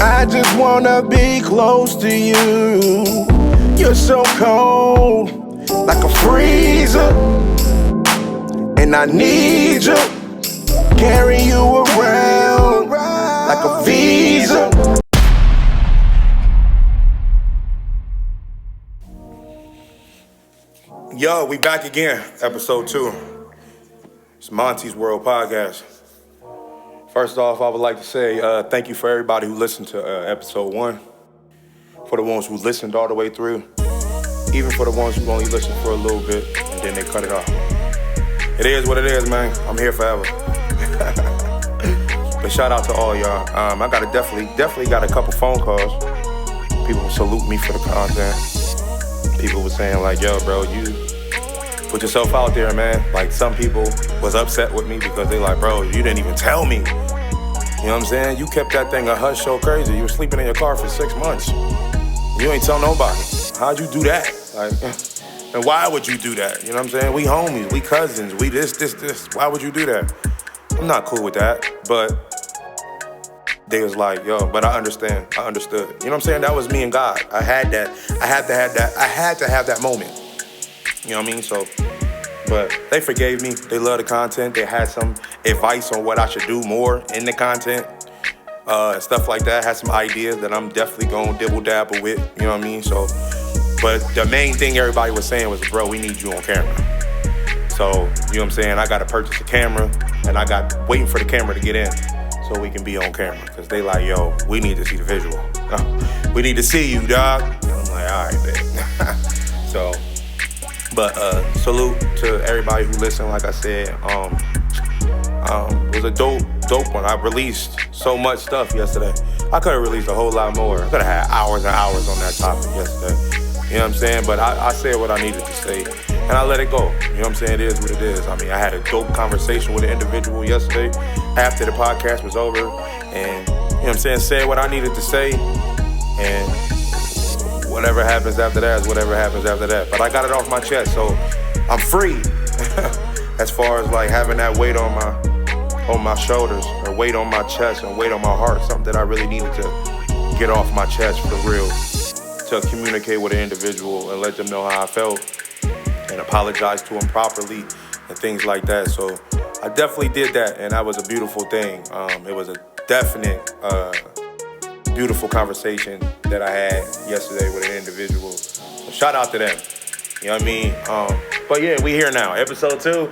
I just wanna be close to you. You're so cold, like a freezer, and I need you. Carry you around like a visa. Yo, we back again, episode 2. It's Monte's World Podcast. First off, I would like to say thank you for everybody who listened to episode 1. For the ones who listened all the way through. Even for the ones who only listened for a little bit and then they cut it off. It is what it is, man. I'm here forever. But shout out to all y'all. I got definitely got a couple phone calls. People salute me for the content. People were saying like, yo, bro, you put yourself out there, man. Like some people was upset with me because they like, bro, you didn't even tell me. You know what I'm saying? You kept that thing a hush so crazy. You were sleeping in your car for 6 months. You ain't tell nobody. How'd you do that? Like, and why would you do that? You know what I'm saying? We homies, we cousins, we this. Why would you do that? I'm not cool with that. But they was like, yo, but I understand. I understood. You know what I'm saying? That was me and God. I had that. I had to have that moment. You know what I mean? So, but they forgave me. They love the content. They had some advice on what I should do more in the content. Stuff like that. Had some ideas that I'm definitely gonna dibble-dabble with. You know what I mean? So, but the main thing everybody was saying was, bro, we need you on camera. So, you know what I'm saying? I gotta purchase a camera, and I got waiting for the camera to get in so we can be on camera. Because they like, yo, we need to see the visual. We need to see you, dog. And I'm like, all right, man. So, but salute to everybody who listened. Like I said, it was a dope one. I released so much stuff yesterday. I could have released a whole lot more. I could have had hours and hours on that topic yesterday. You know what I'm saying? But I said what I needed to say, and I let it go. You know what I'm saying? It is what it is. I mean, I had a dope conversation with an individual yesterday after the podcast was over, and, you know what I'm saying, said what I needed to say, and whatever happens after that is whatever happens after that. But I got it off my chest, so I'm free. As far as like having that weight on my shoulders, or weight on my chest, and weight on my heart, something that I really needed to get off my chest for real, to communicate with an individual and let them know how I felt and apologize to them properly and things like that. So I definitely did that, and that was a beautiful thing. It was a definite beautiful conversation that I had yesterday with an individual. So shout out to them. You know what I mean? But yeah, we here now. Episode 2.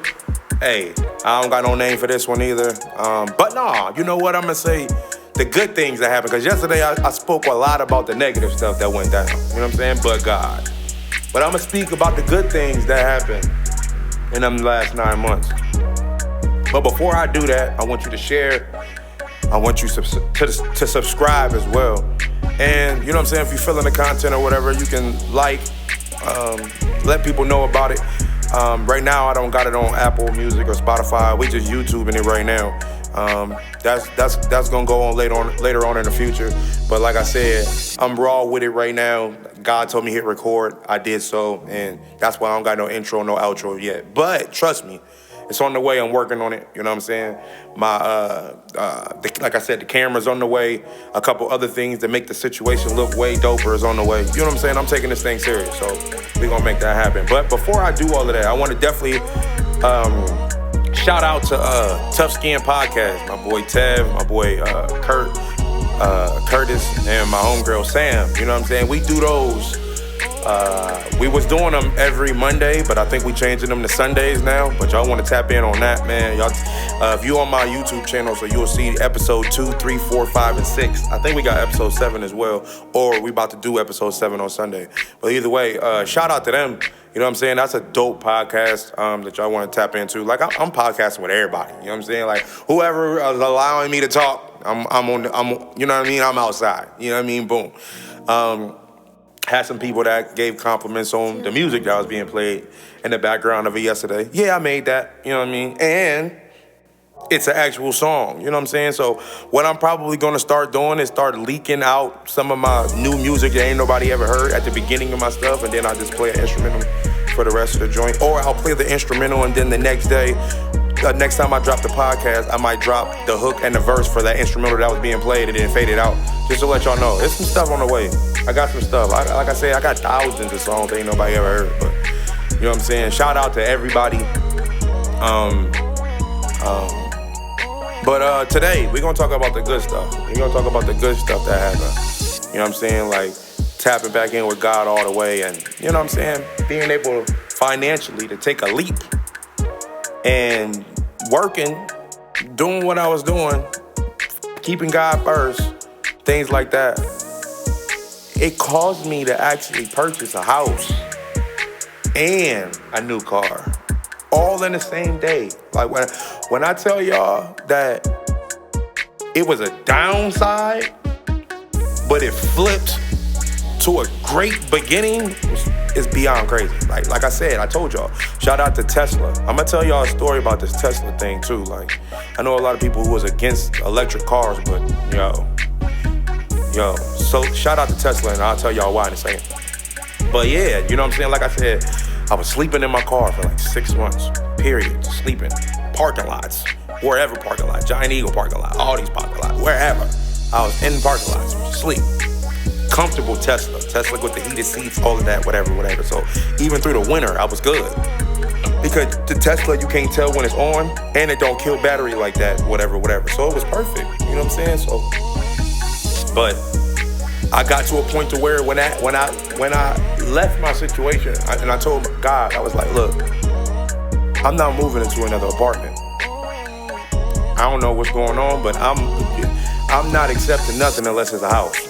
Hey, I don't got no name for this one either. But nah, you know what? I'm going to say the good things that happened. Because yesterday I spoke a lot about the negative stuff that went down. You know what I'm saying? But God. But I'm going to speak about the good things that happened in them last 9 months. But before I do that, I want you to share. I want you to subscribe as well. And, you know what I'm saying? If you're feeling the content or whatever, you can like, let people know about it. Right now, I don't got it on Apple Music or Spotify. We just YouTubing it right now. That's gonna go on later on in the future. But like I said, I'm raw with it right now. God told me hit record. I did so, and that's why I don't got no intro, no outro yet. But trust me, it's on the way. I'm working on it. You know what I'm saying? Like I said, the camera's on the way. A couple other things that make the situation look way doper is on the way. You know what I'm saying? I'm taking this thing serious, so we're gonna make that happen. But before I do all of that, I want to definitely shout out to Tough Skin Podcast. My boy Tev, my boy Curtis, and my homegirl Sam. You know what I'm saying? We do those. We was doing them every Monday, but I think we changing them to Sundays now. But y'all want to tap in on that, man. Y'all, if you on my YouTube channel, so you'll see episode 2, 3, 4, 5, and 6. I think we got episode 7 as well, or we about to do episode 7 on Sunday. But either way, shout out to them. You know what I'm saying? That's a dope podcast that y'all want to tap into. Like I'm podcasting with everybody. You know what I'm saying? Like whoever is allowing me to talk, I'm you know what I mean? I'm outside. You know what I mean? Boom. Had some people that gave compliments on the music that was being played in the background of it yesterday. Yeah, I made that. You know what I mean? And it's an actual song. You know what I'm saying? So what I'm probably going to start doing is start leaking out some of my new music that ain't nobody ever heard at the beginning of my stuff, and then I'll just play an instrumental for the rest of the joint. Or I'll play the instrumental, and then the next day next time I drop the podcast, I might drop the hook and the verse for that instrumental that was being played and then fade it out, just to let y'all know. There's some stuff on the way. I got some stuff. Like I said, I got thousands of songs that ain't nobody ever heard, but you know what I'm saying? Shout out to everybody. But today, we're going to talk about the good stuff. We're going to talk about the good stuff that happened. You know what I'm saying? Like, tapping back in with God all the way and, you know what I'm saying? Being able financially to take a leap and working, doing what I was doing, keeping God first, things like that. It caused me to actually purchase a house and a new car, all in the same day. Like when I tell y'all that it was a downside, but it flipped to a great beginning, it's beyond crazy. Like I said, I told y'all, shout out to Tesla. I'm gonna tell y'all a story about this Tesla thing too. Like, I know a lot of people who was against electric cars, but so shout out to Tesla, and I'll tell y'all why in a second. But yeah, you know what I'm saying? Like I said, I was sleeping in my car for like 6 months, period. Sleeping, parking lots, wherever parking lot, Giant Eagle parking lot, all these parking lots, wherever. I was in parking lots, sleep. Comfortable Tesla with the heated seats, all of that, whatever. So even through the winter, I was good. Because the Tesla, you can't tell when it's on, and it don't kill battery like that, whatever. So it was perfect, you know what I'm saying? So, but I got to a point to where when I left my situation, and I told God, I was like, look, I'm not moving into another apartment. I don't know what's going on, but I'm not accepting nothing unless it's a house.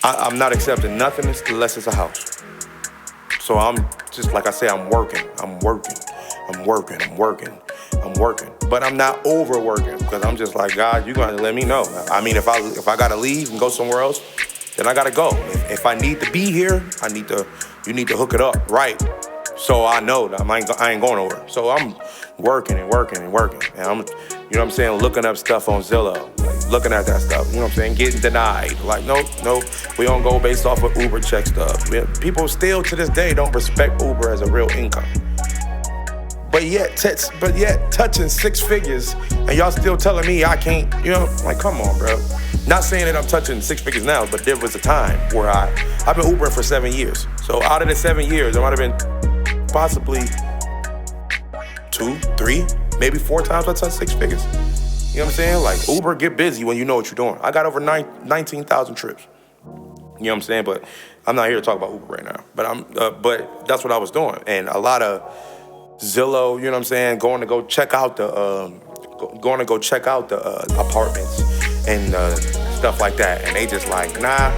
I'm not accepting nothing unless it's a house. So I'm just, like I say, I'm working. But I'm not overworking, because I'm just like, God, you're going to let me know. I mean, if I got to leave and go somewhere else, then I got to go. If I need to be here, you need to hook it up, right? So I know that I ain't going nowhere. So I'm working. And I'm, you know what I'm saying, looking up stuff on Zillow, like looking at that stuff, you know what I'm saying, getting denied. Like, nope, we don't go based off of Uber check stuff. People still to this day don't respect Uber as a real income. But yet touching 6 figures, and y'all still telling me I can't, you know, like, come on, bro. Not saying that I'm touching 6 figures now, but there was a time where I've been Ubering for 7 years. So out of the 7 years, there might have been possibly 2, 3, maybe 4 times I touched 6 figures. You know what I'm saying? Like, Uber get busy when you know what you're doing. I got over 19,000 trips. You know what I'm saying? But I'm not here to talk about Uber right now. But that's what I was doing. And a lot of Zillow, you know what I'm saying, going to go check out the apartments and stuff like that, and they just like, nah,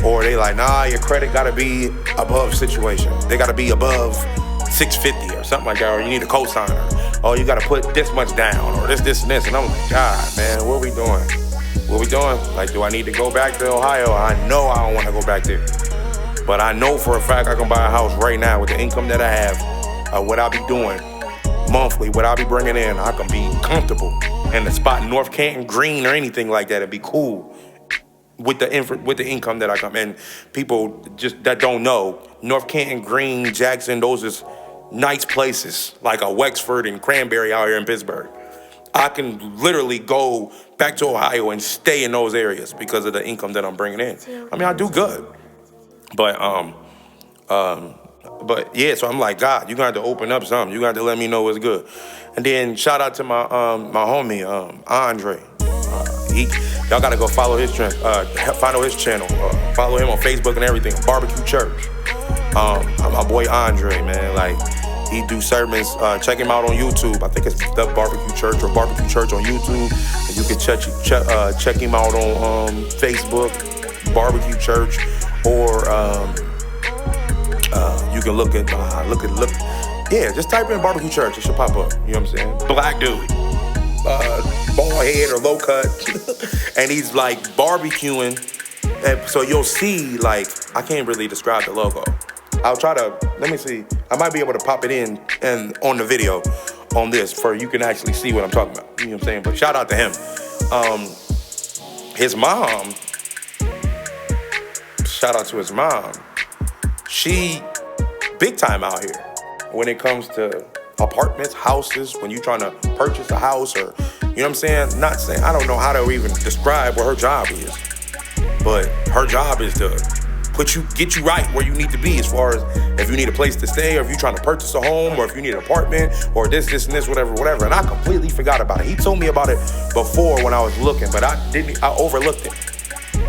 or they like, nah, your credit gotta be above situation. They gotta be above 650 or something like that, or you need a cosigner, or you gotta put this much down, or this and this. And I'm like, God, man, what we doing? Like, do I need to go back to Ohio? I know I don't want to go back there, but I know for a fact I can buy a house right now with the income that I have. What I'll be doing monthly, what I'll be bringing in, I can be comfortable. And the spot in North Canton, Green, or anything like that, it'd be cool with the income that I come. And people just that don't know, North Canton, Green, Jackson, those is nice places, like a Wexford and Cranberry out here in Pittsburgh. I can literally go back to Ohio and stay in those areas because of the income that I'm bringing in. I mean, I do good, but yeah, so I'm like, God, you're going to have to open up something. You're going to have to let me know what's good. And then shout out to my homie, Andre. Y'all got to go follow his channel. Follow him on Facebook and everything. Barbecue Church. My boy Andre, man. Like, he do sermons. Check him out on YouTube. I think it's The Barbecue Church or Barbecue Church on YouTube. And you can check him out on Facebook, Barbecue Church, or you can look. Yeah, just type in Barbecue Church. It should pop up. You know what I'm saying? Black dude, bald head or low cut, and he's like barbecuing. And so you'll see, like, I can't really describe the logo. I'll try to, let me see. I might be able to pop it in and on the video on this for you can actually see what I'm talking about. You know what I'm saying? But shout out to him. His mom, shout out to his mom. She big time out here when it comes to apartments, houses, when you're trying to purchase a house or, you know what I'm saying? Not saying, I don't know how to even describe what her job is, but her job is to get you right where you need to be as far as if you need a place to stay or if you're trying to purchase a home or if you need an apartment or this, and this, whatever. And I completely forgot about it. He told me about it before when I was looking, but I overlooked it.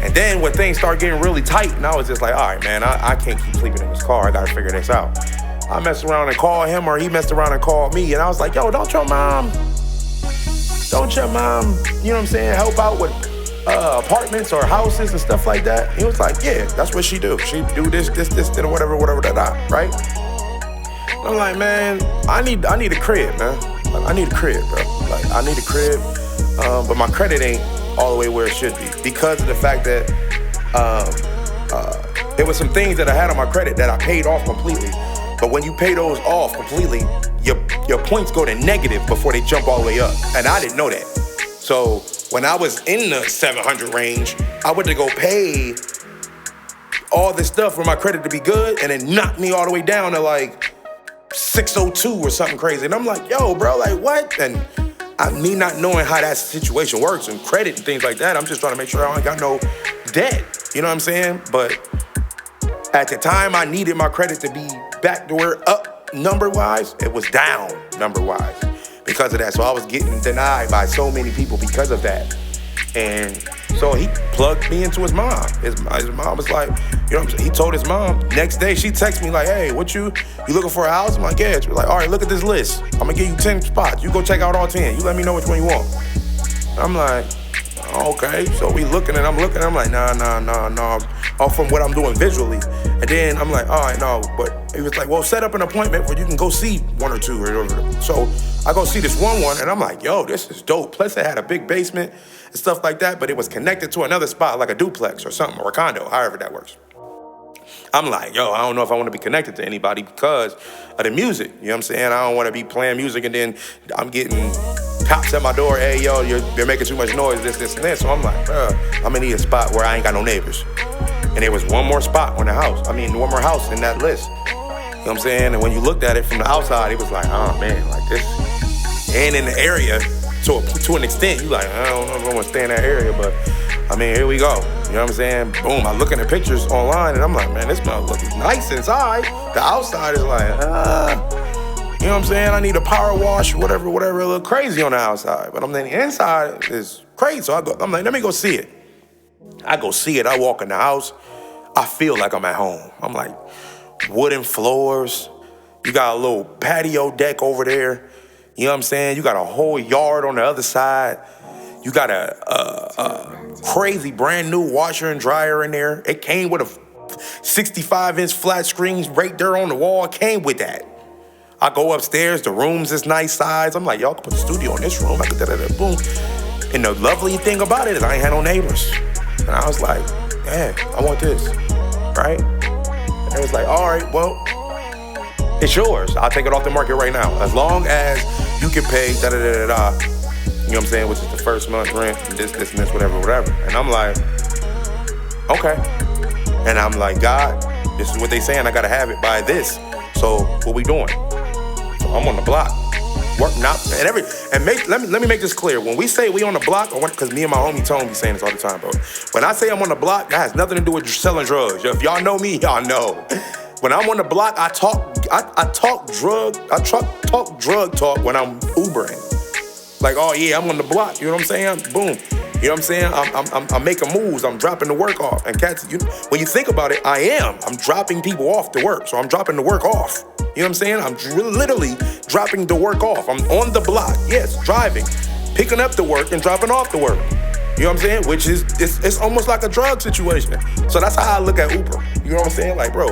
And then when things started getting really tight and I was just like, all right, man, I can't keep sleeping in this car. I gotta figure this out. I messed around and called him or he messed around and called me. And I was like, yo, don't your mom, you know what I'm saying, help out with apartments or houses and stuff like that? He was like, yeah, that's what she do. She do this, and whatever, right? And I'm like, man, I need a crib, man. I need a crib, bro. Like, I need a crib, but my credit ain't all the way where it should be because of the fact that there was some things that I had on my credit that I paid off completely. But when you pay those off completely, your points go to negative before they jump all the way up. And I didn't know that. So when I was in the 700 range, I went to go pay all this stuff for my credit to be good, and it knocked me all the way down to like 602 or something crazy. And I'm like, yo, bro, like what? And me not knowing how that situation works and credit and things like that, I'm just trying to make sure I ain't got no debt. You know what I'm saying? But at the time, I needed my credit to be back to where up number-wise. It was down number-wise because of that. So I was getting denied by so many people because of that. And so he plugged me into his mom. His mom was like, you know what I'm saying? He told his mom. Next day, she texted me like, hey, you looking for a house? I'm like, yeah. She was like, all right, look at this list. I'm gonna give you 10 spots. You go check out all 10. You let me know which one you want. I'm like, okay. So we looking and I'm looking. I'm like, nah. All from what I'm doing visually. And then I'm like, all right, no. But he was like, well, set up an appointment where you can go see one or two. So I go see this one, and I'm like, yo, this is dope. Plus it had a big basement and stuff like that, but it was connected to another spot, like a duplex or something, or a condo, however that works. I'm like, yo, I don't know if I want to be connected to anybody because of the music. You know what I'm saying? I don't want to be playing music and then I'm getting cops at my door. Hey, yo, you're making too much noise, this, and that. So I'm like, I'm gonna need a spot where I ain't got no neighbors. And there was one more spot on the house. One more house in that list. You know what I'm saying? And when you looked at it from the outside, it was like, oh man, like this. And in the area, to an extent, you like, I don't know if I want to stay in that area, but here we go. You know what I'm saying? Boom, I'm looking at pictures online and I'm like, man, this mother looks nice inside. The outside is like, you know what I'm saying? I need a power wash, whatever, it look crazy on the outside. But the inside is crazy. So I'm like, let me go see it. I go see it, I walk in the house, I feel like I'm at home. I'm like, wooden floors, you got a little patio deck over there, you know what I'm saying? You got a whole yard on the other side. You got a crazy brand new washer and dryer in there. It came with a 65-inch flat screen right there on the wall. It came with that. I go upstairs, the rooms is nice size. I'm like, y'all can put the studio in this room. I could boom. And the lovely thing about it is I ain't had no neighbors. And I was like, yeah, I want this, right? And it was like, all right, well, it's yours. I'll take it off the market right now. As long as you can pay da-da-da-da-da, you know what I'm saying, which is the first month rent, and this, and this, whatever. And I'm like, okay. And I'm like, God, this is what they saying, I gotta have it by this. So what we doing? So I'm on the block. Working out, let me make this clear. When we say we on the block, because me and my homie Tone be saying this all the time, bro. When I say I'm on the block, that has nothing to do with selling drugs. If y'all know me, y'all know. When I'm on the block, I talk drug talk when I'm Ubering. Like, oh yeah, I'm on the block. You know what I'm saying? Boom. You know what I'm saying? I'm making moves. I'm dropping the work off. And cats, when you think about it, I'm dropping people off to work. So I'm dropping the work off. You know what I'm saying? I'm literally dropping the work off. I'm on the block, yes, driving, picking up the work and dropping off the work. You know what I'm saying? Which is, it's almost like a drug situation. So that's how I look at Uber. You know what I'm saying? Like, bro,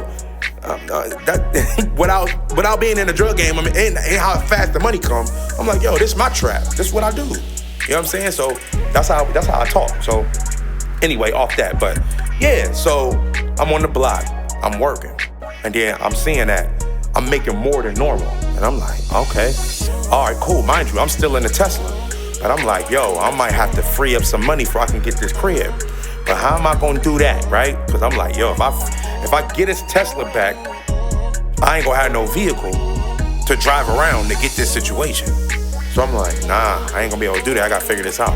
that without being in the drug game, and how fast the money come, I'm like, yo, this is my trap. This is what I do. You know what I'm saying? So that's how I talk. So anyway, off that. But yeah, so I'm on the block. I'm working. And then I'm seeing that I'm making more than normal. And I'm like, okay, all right, cool. Mind you, I'm still in the Tesla. But I'm like, yo, I might have to free up some money before I can get this crib. But how am I gonna do that, right? Because I'm like, yo, if I get this Tesla back, I ain't gonna have no vehicle. to drive around to get this situation. So I'm like, nah, I ain't gonna be able to do that. I gotta figure this out.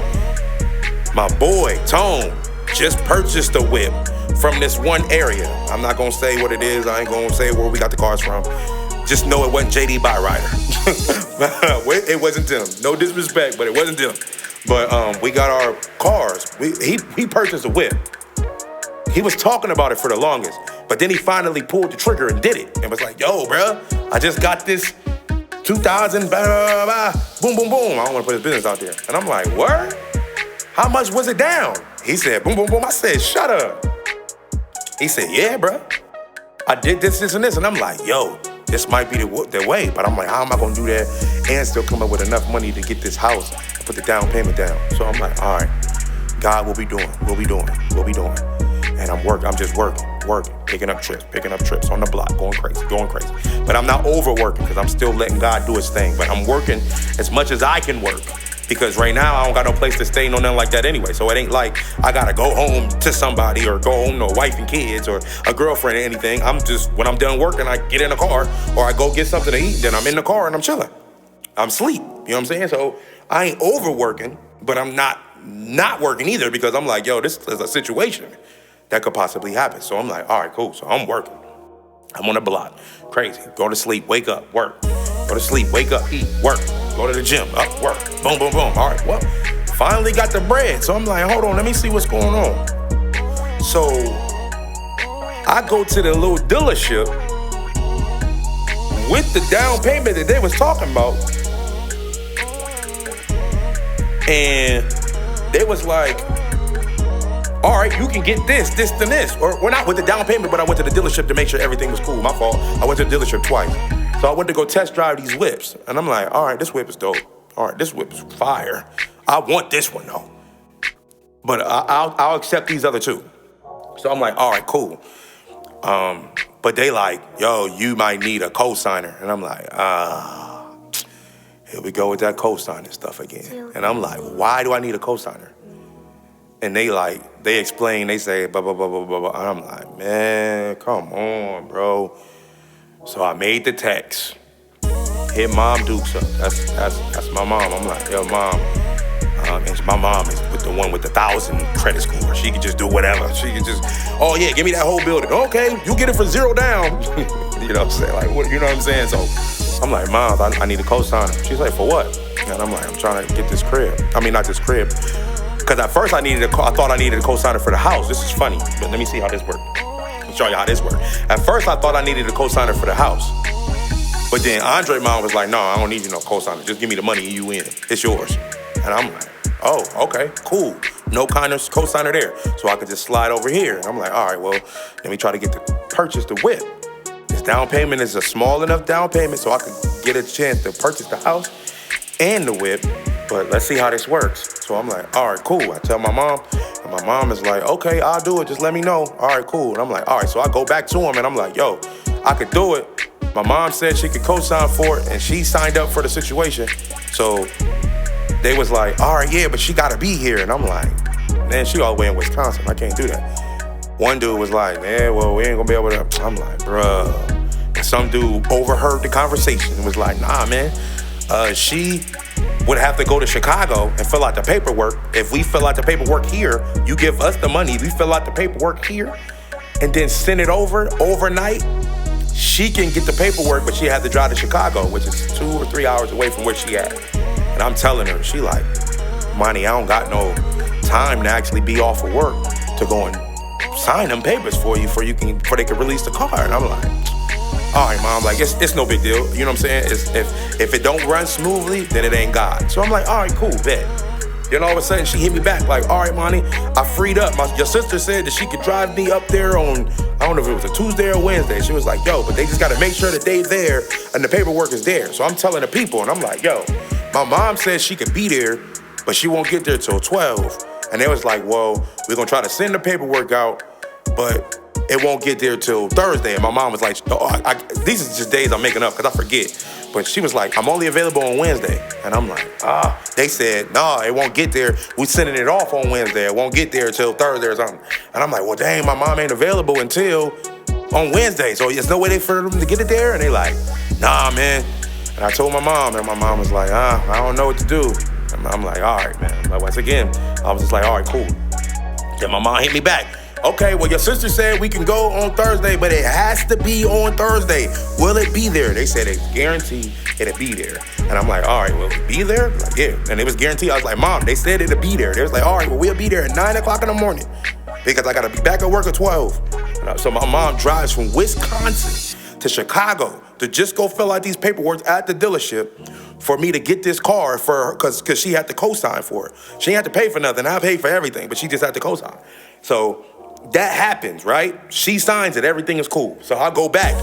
My boy, Tone, just purchased a whip from this one area. I'm not gonna say what it is. I ain't gonna say where we got the cars from. Just know it wasn't JD Byrider. It wasn't them. No disrespect, but it wasn't them. But we got our cars. He purchased a whip. He was talking about it for the longest, but then he finally pulled the trigger and did it. And was like, yo, bruh, I just got this 2000, blah, blah, blah, boom, boom, boom. I don't want to put his business out there. And I'm like, what? How much was it down? He said, boom, boom, boom. I said, shut up. He said, yeah, bruh. I did this, and this. And I'm like, yo, this might be the way. But I'm like, how am I going to do that and still come up with enough money to get this house and put the down payment down? So I'm like, all right, God, we'll be doing. And I'm just working, picking up trips on the block, going crazy. But I'm not overworking because I'm still letting God do his thing. But I'm working as much as I can work because right now I don't got no place to stay, no nothing like that anyway. So it ain't like I gotta go home to somebody or go home to a wife and kids or a girlfriend or anything. I'm just, when I'm done working, I get in a car or I go get something to eat, then I'm in the car and I'm chilling. I'm asleep, you know what I'm saying? So I ain't overworking, but I'm not working either because I'm like, yo, this is a situation that could possibly happen. So I'm like, all right, cool. So I'm working. I'm on the block. Crazy. Go to sleep, wake up, work. Go to sleep, wake up, eat, work. Go to the gym, up, work. Boom, boom, boom. All right, well, finally got the bread. So I'm like, hold on, let me see what's going on. So I go to the little dealership with the down payment that they was talking about. And they was like, all right, you can get this, and this. Or well, not with the down payment, but I went to the dealership to make sure everything was cool. My fault. I went to the dealership twice. So I went to go test drive these whips. And I'm like, all right, this whip is dope. All right, this whip is fire. I want this one, though. But I'll accept these other two. So I'm like, all right, cool. But they like, yo, you might need a co-signer. And I'm like, here we go with that co-signing stuff again. And I'm like, why do I need a co-signer? And they explain, they say, blah, blah, blah, blah, blah, blah. And I'm like, man, come on, bro. So I made the text, hit Mom Dukes up. That's my mom. I'm like, yo, Mom. And my mom is with the one with the 1,000 credit score. She can just do whatever. She can just, oh yeah, give me that whole building. Okay, you get it for $0 down. You know what I'm saying? Like, what? You know what I'm saying? So I'm like, Mom, I need a co-signer. She's like, for what? And I'm like, I'm trying to get this crib. I mean, not this crib. Because at first I thought I needed a co-signer for the house. This is funny, but let me see how this works. I'll show you how this works. At first I thought I needed a co-signer for the house. But then Andre mom was like, no, I don't need you no co-signer. Just give me the money and you in. It's yours. And I'm like, oh, okay, cool. No kind of co-signer there. So I could just slide over here. And I'm like, all right, well, let me try to purchase the whip. This down payment is a small enough down payment so I could get a chance to purchase the house and the whip. But let's see how this works. So I'm like, all right, cool. I tell my mom, and my mom is like, okay, I'll do it. Just let me know. All right, cool. And I'm like, all right. So I go back to him, and I'm like, yo, I could do it. My mom said she could co-sign for it, and she signed up for the situation. So they was like, all right, yeah, but she got to be here. And I'm like, man, she all the way in Wisconsin. I can't do that. One dude was like, man, well, we ain't going to be able to. I'm like, bruh. And some dude overheard the conversation and was like, nah, man, she would have to go to Chicago and fill out the paperwork. If we fill out the paperwork here, you give us the money. We fill out the paperwork here and then send it over overnight. She can get the paperwork, but she had to drive to Chicago, which is 2 or 3 hours away from where she at. And I'm telling her, she like, Monte, I don't got no time to actually be off of work to go and sign them papers for you before they can release the car. And I'm like, all right, Mom, like, it's no big deal. You know what I'm saying? If it don't run smoothly, then it ain't God. So I'm like, all right, cool, bet. Then all of a sudden, she hit me back like, all right, Monte, I freed up. Your sister said that she could drive me up there on, I don't know if it was a Tuesday or Wednesday. She was like, yo, but they just got to make sure that they there and the paperwork is there. So I'm telling the people, and I'm like, yo, my mom said she could be there, but she won't get there till 12. And they was like, well, we're going to try to send the paperwork out, but it won't get there till Thursday. And my mom was like, these are just days I'm making up because I forget. But she was like, I'm only available on Wednesday. And I'm like, they said, no, it won't get there. We're sending it off on Wednesday. It won't get there till Thursday or something. And I'm like, well, dang, my mom ain't available until on Wednesday. So there's no way for them to get it there? And they like, nah, man, And I told my mom, and my mom was like, I don't know what to do. And I'm like, all right, man. But once again, I was just like, all right, cool. Then my mom hit me back. Okay, well, your sister said we can go on Thursday, but it has to be on Thursday. Will it be there? They said it's guaranteed it'll be there. And I'm like, all right, will it be there? Like, yeah. And it was guaranteed. I was like, Mom, they said it'll be there. They was like, all right, well, we'll be there at 9 o'clock in the morning because I got to be back at work at 12. So my mom drives from Wisconsin to Chicago to just go fill out these paperwork at the dealership for me to get this car for her, because she had to co-sign for it. She didn't have to pay for nothing. I paid for everything, but she just had to co-sign. So that happens, right? She signs it. Everything is cool. So I go back.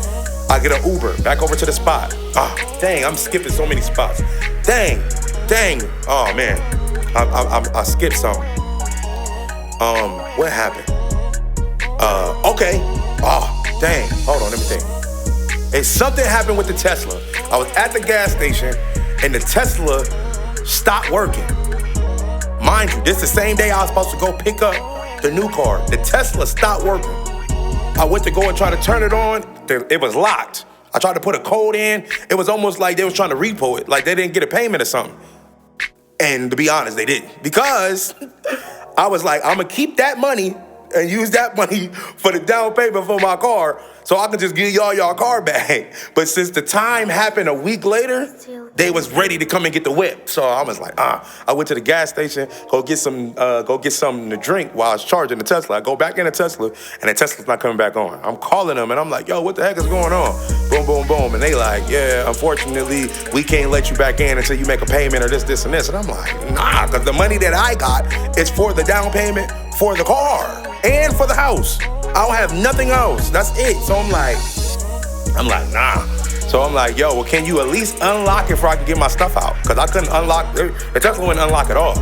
I get an Uber back over to the spot. Dang, I'm skipping so many spots. Dang. Oh, man. I skipped something. What happened? Okay. Oh, dang. Hold on, let me think. And something happened with the Tesla. I was at the gas station, and the Tesla stopped working. Mind you, this is the same day I was supposed to go pick up the new car. The Tesla stopped working. I went to go and try to turn it on. It was locked. I tried to put a code in. It was almost like they was trying to repo it, like they didn't get a payment or something. And to be honest, they didn't. Because I was like, I'm going to keep that money and use that money for the down payment for my car so I can just give y'all car back. But since the time happened a week later, they was ready to come and get the whip. So I was like, I went to the gas station, go get something to drink while I was charging the Tesla. I go back in the Tesla, and the Tesla's not coming back on. I'm calling them, and I'm like, yo, what the heck is going on? Boom, boom, boom. And they like, yeah, unfortunately, we can't let you back in until you make a payment or this, and this. And I'm like, nah, because the money that I got is for the down payment for the car and for the house. I don't have nothing else. That's it. So I'm like, nah. So I'm like, yo, well, can you at least unlock it before I can get my stuff out? Because I couldn't unlock, the Tesla wouldn't unlock at all.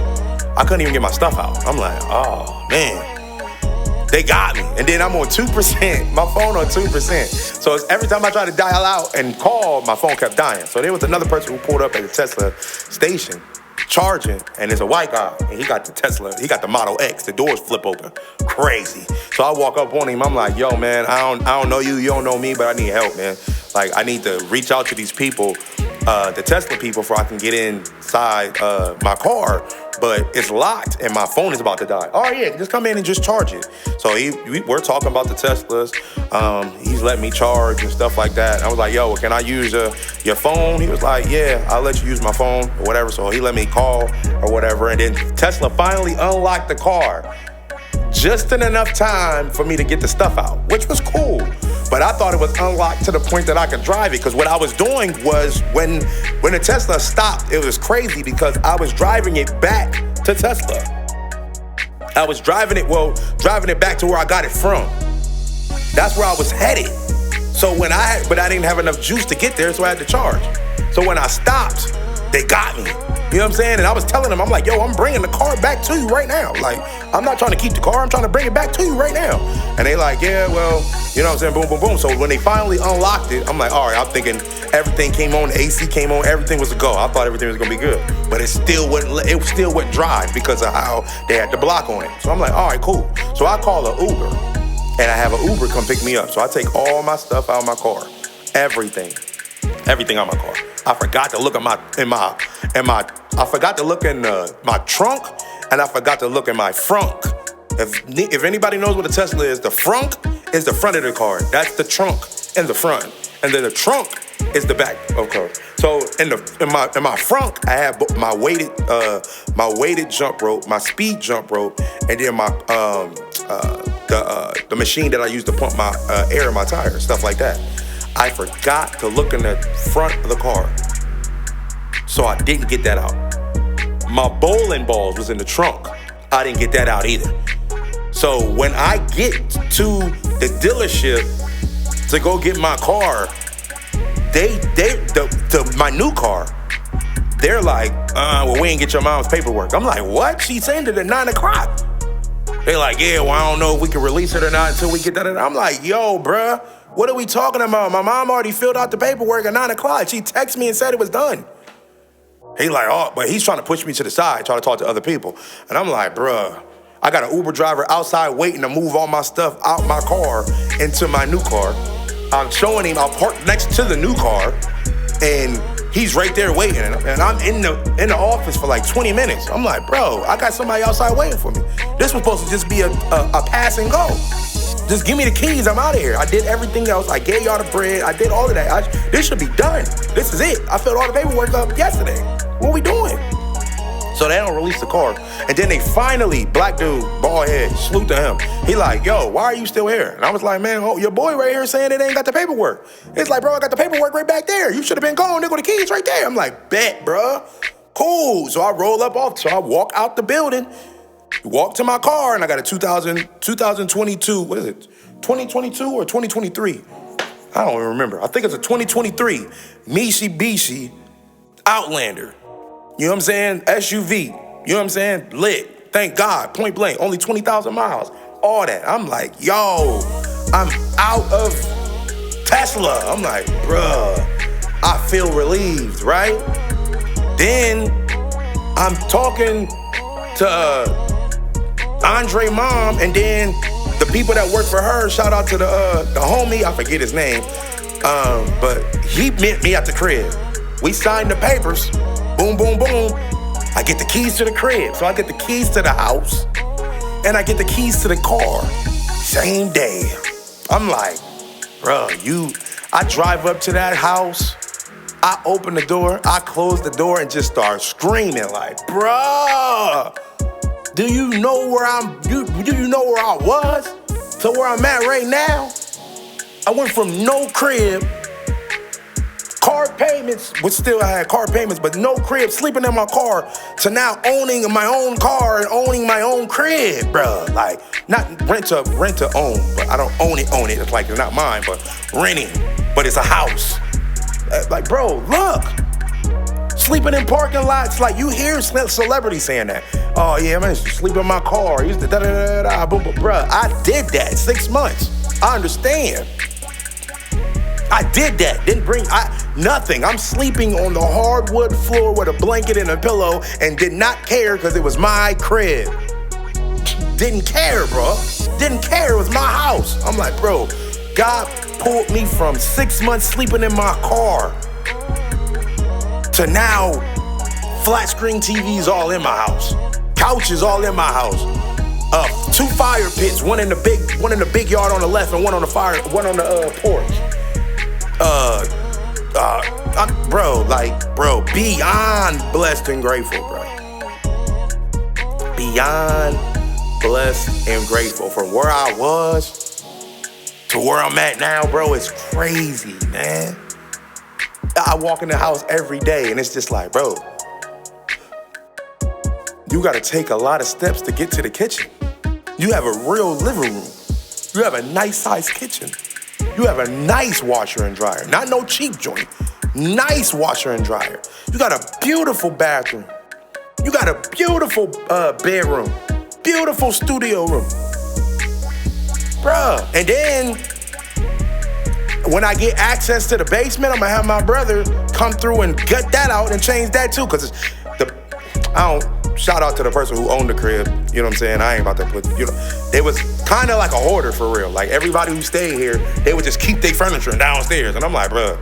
I couldn't even get my stuff out. I'm like, oh, man. They got me. And then I'm on 2%. My phone on 2%. So it's every time I try to dial out and call, my phone kept dying. So there was another person who pulled up at the Tesla station charging, and there's a white guy, and he got the Tesla, he got the Model X, the doors flip open, crazy. So I walk up on him, I'm like, yo, man, I don't know you, you don't know me, but I need help, man. Like, I need to reach out to these people, the Tesla people, before I can get inside my car, but it's locked, and my phone is about to die. Oh, yeah, just come in and just charge it. So we're talking about the Teslas. He's letting me charge and stuff like that. I was like, yo, can I use your phone? He was like, yeah, I'll let you use my phone or whatever. So he let me call or whatever. And then Tesla finally unlocked the car just in enough time for me to get the stuff out, which was cool. But I thought it was unlocked to the point that I could drive it, because what I was doing was when the Tesla stopped, it was crazy because I was driving it back to Tesla. I was driving it back to where I got it from. That's where I was headed. So but I didn't have enough juice to get there, so I had to charge. So when I stopped, they got me. You know what I'm saying? And I was telling them, I'm like, yo, I'm bringing the car back to you right now. Like, I'm not trying to keep the car, I'm trying to bring it back to you right now. And they like, yeah, well, you know what I'm saying? Boom, boom, boom. So when they finally unlocked it, I'm like, all right, I'm thinking everything came on, the AC came on, everything was a go. I thought everything was gonna be good. But it still wouldn't drive because of how they had the block on it. So I'm like, all right, cool. So I call an Uber, and I have an Uber come pick me up. So I take all my stuff out of my car, everything out of my car. I forgot to look my trunk, and I forgot to look in my frunk. If anybody knows what a Tesla is, the frunk is the front of the car. That's the trunk in the front, and then the trunk is the back of the car. So in my frunk, I have my weighted jump rope, my speed jump rope, and then the machine that I use to pump my air in my tires, stuff like that. I forgot to look in the front of the car, so I didn't get that out. My bowling balls was in the trunk. I didn't get that out either. So when I get to the dealership to go get my car, my new car, they're like, well, we ain't get your mom's paperwork. I'm like, what? She sent it at 9 o'clock. They're like, yeah, well, I don't know if we can release it or not until we get that. I'm like, yo, bruh, what are we talking about? My mom already filled out the paperwork at 9 o'clock. She texted me and said it was done. He like, oh, but he's trying to push me to the side, trying to talk to other people. And I'm like, bruh, I got an Uber driver outside waiting to move all my stuff out my car into my new car. I'm showing him I'll park next to the new car, and He's right there waiting, and I'm in the office for like 20 minutes. I'm like, bro, I got somebody outside waiting for me. This was supposed to just be a pass and go. Just give me the keys, I'm out of here. I did everything else. I gave y'all the bread. I did all of that. This should be done. This is it. I filled all the paperwork up yesterday. What we doing? So they don't release the car. And then they finally, black dude, bald head, salute to him. He like, yo, why are you still here? And I was like, man, your boy right here saying it ain't got the paperwork. It's like, bro, I got the paperwork right back there. You should have been gone. There go the keys right there. I'm like, bet, bro. Cool. So I roll up off. So I walk out the building, walk to my car, and I got a 2022, what is it? 2022 or 2023? I don't even remember. I think it's a 2023 Mitsubishi Outlander. You know what I'm saying? SUV. You know what I'm saying? Lit. Thank God. Point blank. Only 20,000 miles. All that. I'm like, yo, I'm out of Tesla. I'm like, bruh, I feel relieved, right? Then I'm talking to Andre mom, and then the people that work for her, shout out to the homie, I forget his name, but he met me at the crib. We signed the papers. Boom, boom, boom. I get the keys to the crib. So I get the keys to the house, and I get the keys to the car. Same day. I'm like, bro, I drive up to that house. I open the door. I close the door and just start screaming like, bruh, do you know where do you know where I was to where I'm at right now? I went from no crib, car payments, which still I had car payments, but no crib, sleeping in my car, to now owning my own car and owning my own crib, bruh. Like, not rent to own, but I don't own it. It's like, it's not mine, but renting, but it's a house. Like, bro, look. Sleeping in parking lots, like you hear celebrities saying that. Oh yeah, man, sleep in my car. I used to da-da-da-da-da, boom, boom, bruh. I did that 6 months. I understand. I did that. Didn't bring nothing. I'm sleeping on the hardwood floor with a blanket and a pillow and did not care because it was my crib. Didn't care, bro. Didn't care. It was my house. I'm like, bro, God pulled me from 6 months sleeping in my car to now flat screen TVs all in my house, couches all in my house, 2 fire pits, one in the big yard on the left and one on the porch. Bro, beyond blessed and grateful, bro. Beyond blessed and grateful. From where I was to where I'm at now, bro, it's crazy, man. I walk in the house every day and it's just like, bro, you gotta take a lot of steps to get to the kitchen. You have a real living room. You have a nice sized kitchen. You have a nice washer and dryer. Not no cheap joint. Nice washer and dryer. You got a beautiful bathroom. You got a beautiful bedroom. Beautiful studio room. Bruh. And then when I get access to the basement, I'm gonna have my brother come through and gut that out and change that too. Cause shout out to the person who owned the crib. You know what I'm saying? I ain't about to put, they was kind of like a hoarder for real. Like everybody who stayed here, they would just keep their furniture downstairs. And I'm like, bruh,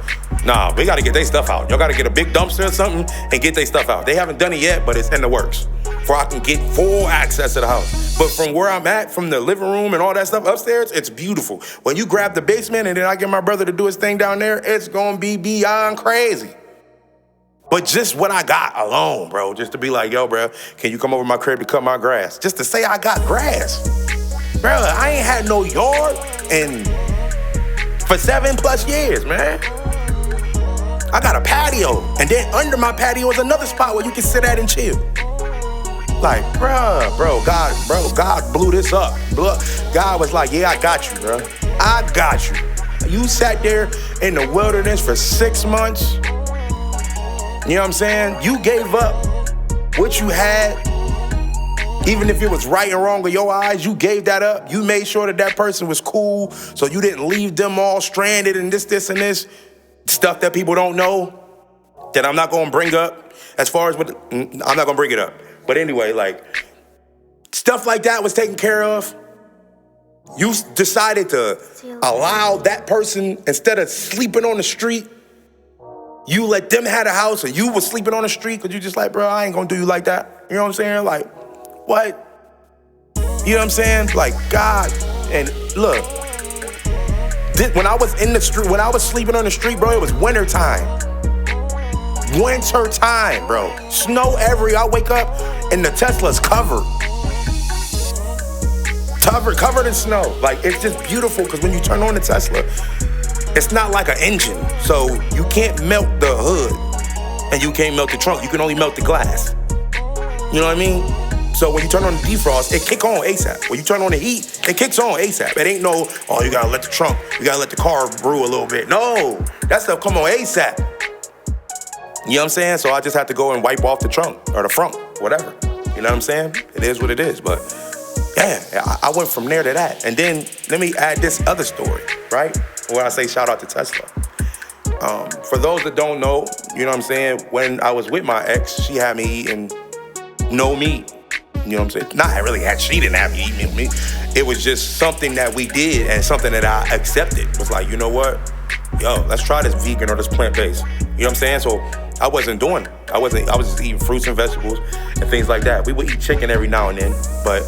nah, we gotta get their stuff out. Y'all gotta get a big dumpster or something and get their stuff out. They haven't done it yet, but it's in the works. For I can get full access to the house. But from where I'm at, from the living room and all that stuff upstairs, it's beautiful. When you grab the basement and then I get my brother to do his thing down there, it's gonna be beyond crazy. But just what I got alone, bro, just to be like, yo, bro, can you come over my crib to cut my grass? Just to say I got grass. Bro, I ain't had no yard for 7+ years, man. I got a patio, and then under my patio is another spot where you can sit at and chill. Like, God blew this up. God was like, yeah, I got you, bro. I got you. You sat there in the wilderness for 6 months. You know what I'm saying? You gave up what you had. Even if it was right and wrong in your eyes, you gave that up. You made sure that person was cool, so you didn't leave them all stranded in this, and this. Stuff that people don't know, that I'm not going to bring up. As far as I'm not going to bring it up. But anyway, like, stuff like that was taken care of. You decided to allow that person, instead of sleeping on the street, You let them have a house and you was sleeping on the street because you just like, bro, I ain't gonna do you like that. You know what I'm saying? Like, what? You know what I'm saying? Like, God, and look, when I was in the street, when I was sleeping on the street, bro, it was winter time. Winter time, bro. Snow I wake up and the Tesla's covered. Covered in snow. Like, it's just beautiful because when you turn on the Tesla, it's not like an engine. So you can't melt the hood and you can't melt the trunk. You can only melt the glass. You know what I mean? So when you turn on the defrost, it kick on ASAP. When you turn on the heat, it kicks on ASAP. It ain't no, oh, you gotta let the trunk, you gotta let the car brew a little bit. No, that stuff come on ASAP. You know what I'm saying? So I just have to go and wipe off the trunk or the front, whatever. You know what I'm saying? It is what it is. But yeah, I went from there to that. And then let me add this other story, right? Where I say shout out to Tesla. For those that don't know, you know what I'm saying? When I was with my ex, she had me eating no meat. You know what I'm saying? She didn't have me eating meat. It was just something that we did and something that I accepted. It was like, you know what? Yo, let's try this vegan or this plant-based. You know what I'm saying? So I wasn't doing it. I was just eating fruits and vegetables and things like that. We would eat chicken every now and then,